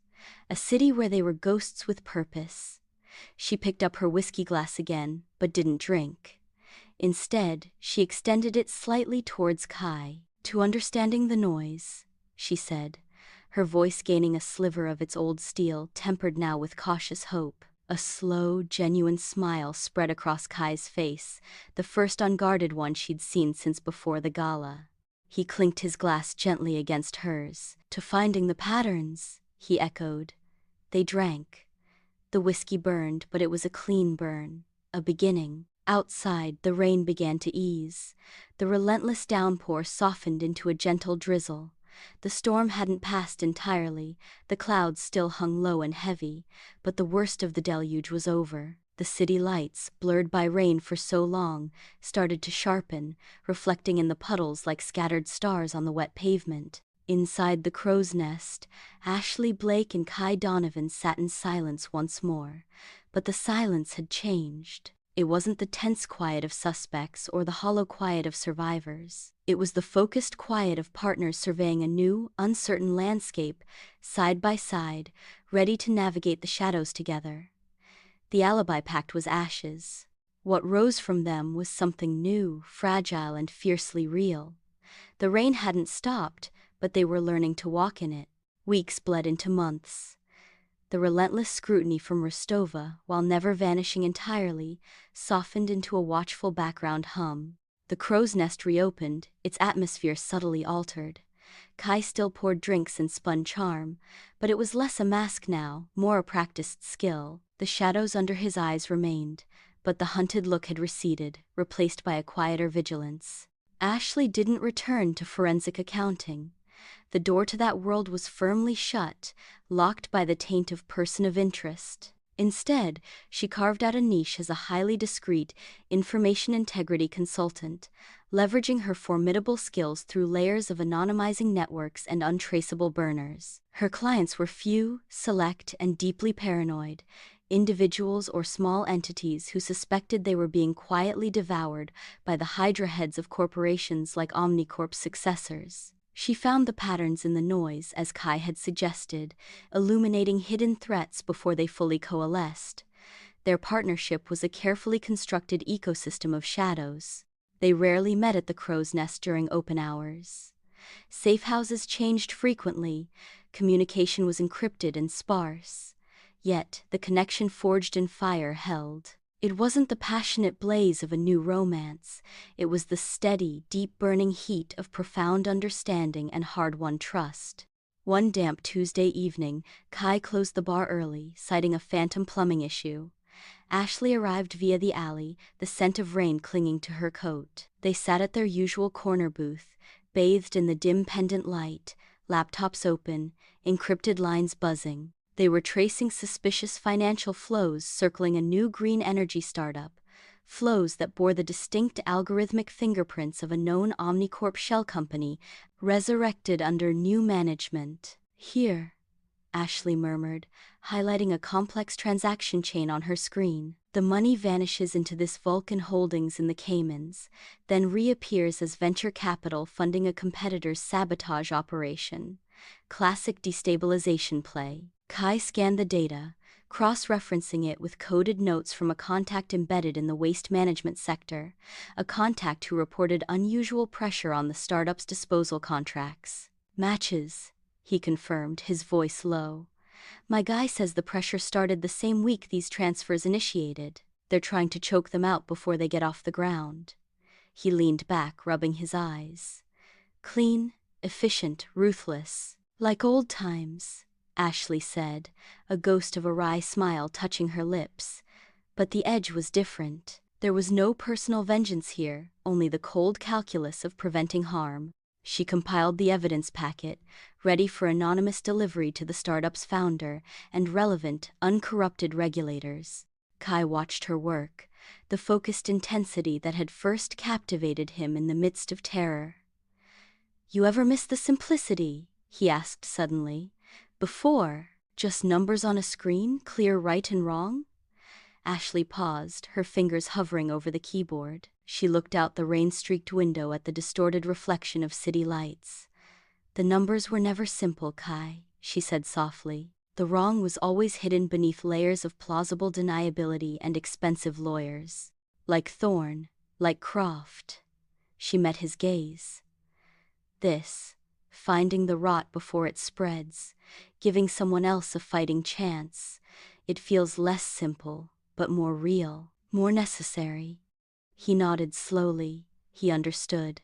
Speaker 1: A city where they were ghosts with purpose. She picked up her whiskey glass again, but didn't drink. Instead, she extended it slightly towards Kai. To understanding the noise, she said, her voice gaining a sliver of its old steel, tempered now with cautious hope. A slow, genuine smile spread across Kai's face, the first unguarded one she'd seen since before the gala. He clinked his glass gently against hers. To finding the patterns, he echoed. They drank. The whiskey burned, but it was a clean burn, a beginning. Outside, the rain began to ease. The relentless downpour softened into a gentle drizzle. The storm hadn't passed entirely, the clouds still hung low and heavy, but the worst of the deluge was over. The city lights, blurred by rain for so long, started to sharpen, reflecting in the puddles like scattered stars on the wet pavement. Inside the crow's nest, Ashley Blake and Kai Donovan sat in silence once more, but the silence had changed. It wasn't the tense quiet of suspects or the hollow quiet of survivors. It was the focused quiet of partners surveying a new, uncertain landscape, side by side, ready to navigate the shadows together. The Alibi Pact was ashes. What rose from them was something new, fragile, and fiercely real. The rain hadn't stopped, but they were learning to walk in it. Weeks bled into months. The relentless scrutiny from Rostova, while never vanishing entirely, softened into a watchful background hum. The crow's nest reopened, its atmosphere subtly altered. Kai still poured drinks and spun charm, but it was less a mask now, more a practiced skill. The shadows under his eyes remained, but the hunted look had receded, replaced by a quieter vigilance. Ashley didn't return to forensic accounting. The door to that world was firmly shut, locked by the taint of person of interest. Instead, she carved out a niche as a highly discreet information integrity consultant, leveraging her formidable skills through layers of anonymizing networks and untraceable burners. Her clients were few, select, and deeply paranoid, individuals or small entities who suspected they were being quietly devoured by the hydra heads of corporations like Omnicorp's successors. She found the patterns in the noise, as Kai had suggested, illuminating hidden threats before they fully coalesced. Their partnership was a carefully constructed ecosystem of shadows. They rarely met at the crow's nest during open hours. Safe houses changed frequently, communication was encrypted and sparse. Yet, the connection forged in fire held. It wasn't the passionate blaze of a new romance, it was the steady, deep-burning heat of profound understanding and hard-won trust. One damp Tuesday evening, Kai closed the bar early, citing a phantom plumbing issue. Ashley arrived via the alley, the scent of rain clinging to her coat. They sat at their usual corner booth, bathed in the dim pendant light, laptops open, encrypted lines buzzing. They were tracing suspicious financial flows circling a new green energy startup, flows that bore the distinct algorithmic fingerprints of a known Omnicorp shell company, resurrected under new management. "Here," Ashley murmured, highlighting a complex transaction chain on her screen. "The money vanishes into this Vulcan Holdings in the Caymans, then reappears as venture capital funding a competitor's sabotage operation. Classic destabilization play." Kai scanned the data, cross-referencing it with coded notes from a contact embedded in the waste management sector, a contact who reported unusual pressure on the startup's disposal contracts. "Matches," he confirmed, his voice low. "My guy says the pressure started the same week these transfers initiated. They're trying to choke them out before they get off the ground." He leaned back, rubbing his eyes. "Clean, efficient, ruthless. Like old times," Ashley said, a ghost of a wry smile touching her lips. But the edge was different. There was no personal vengeance here, only the cold calculus of preventing harm. She compiled the evidence packet, ready for anonymous delivery to the startup's founder and relevant, uncorrupted regulators. Kai watched her work, the focused intensity that had first captivated him in the midst of terror. "You ever miss the simplicity?" he asked suddenly. "Before, just numbers on a screen, clear right and wrong?" Ashley paused, her fingers hovering over the keyboard. She looked out the rain-streaked window at the distorted reflection of city lights. "The numbers were never simple, Kai," she said softly. "The wrong was always hidden beneath layers of plausible deniability and expensive lawyers. Like Thorne, like Croft." She met his gaze. "This, finding the rot before it spreads, giving someone else a fighting chance, it feels less simple, but more real, more necessary." He nodded slowly. He understood.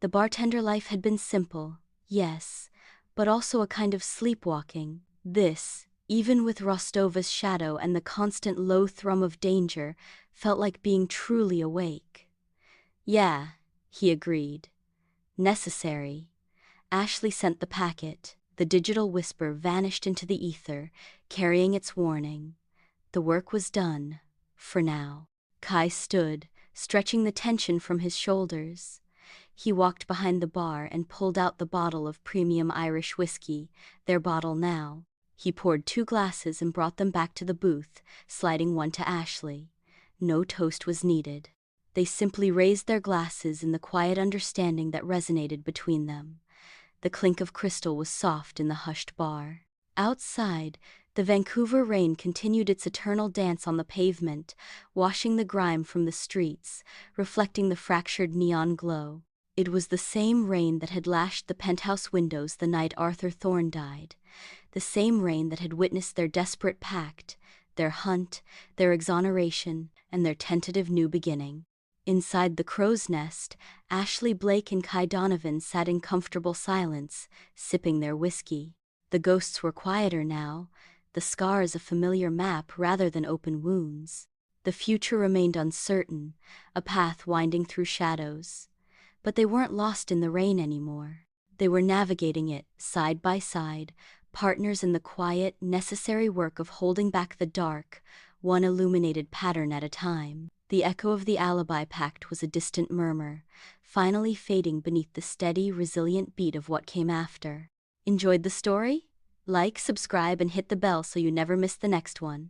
Speaker 1: The bartender life had been simple, yes, but also a kind of sleepwalking. This, even with Rostova's shadow and the constant low thrum of danger, felt like being truly awake. "Yeah," he agreed. "Necessary." Ashley sent the packet. The digital whisper vanished into the ether, carrying its warning. The work was done, for now. Kai stood, stretching the tension from his shoulders. He walked behind the bar and pulled out the bottle of premium Irish whiskey, their bottle now. He poured 2 glasses and brought them back to the booth, sliding one to Ashley. No toast was needed. They simply raised their glasses in the quiet understanding that resonated between them. The clink of crystal was soft in the hushed bar. Outside, the Vancouver rain continued its eternal dance on the pavement, washing the grime from the streets, reflecting the fractured neon glow. It was the same rain that had lashed the penthouse windows the night Arthur Thorne died, the same rain that had witnessed their desperate pact, their hunt, their exoneration, and their tentative new beginning. Inside the crow's nest, Ashley Blake and Kai Donovan sat in comfortable silence, sipping their whiskey. The ghosts were quieter now, the scars a familiar map rather than open wounds. The future remained uncertain, a path winding through shadows. But they weren't lost in the rain anymore. They were navigating it, side by side, partners in the quiet, necessary work of holding back the dark, one illuminated pattern at a time. The echo of the Alibi Pact was a distant murmur, finally fading beneath the steady, resilient beat of what came after. Enjoyed the story? Like, subscribe, and hit the bell so you never miss the next one.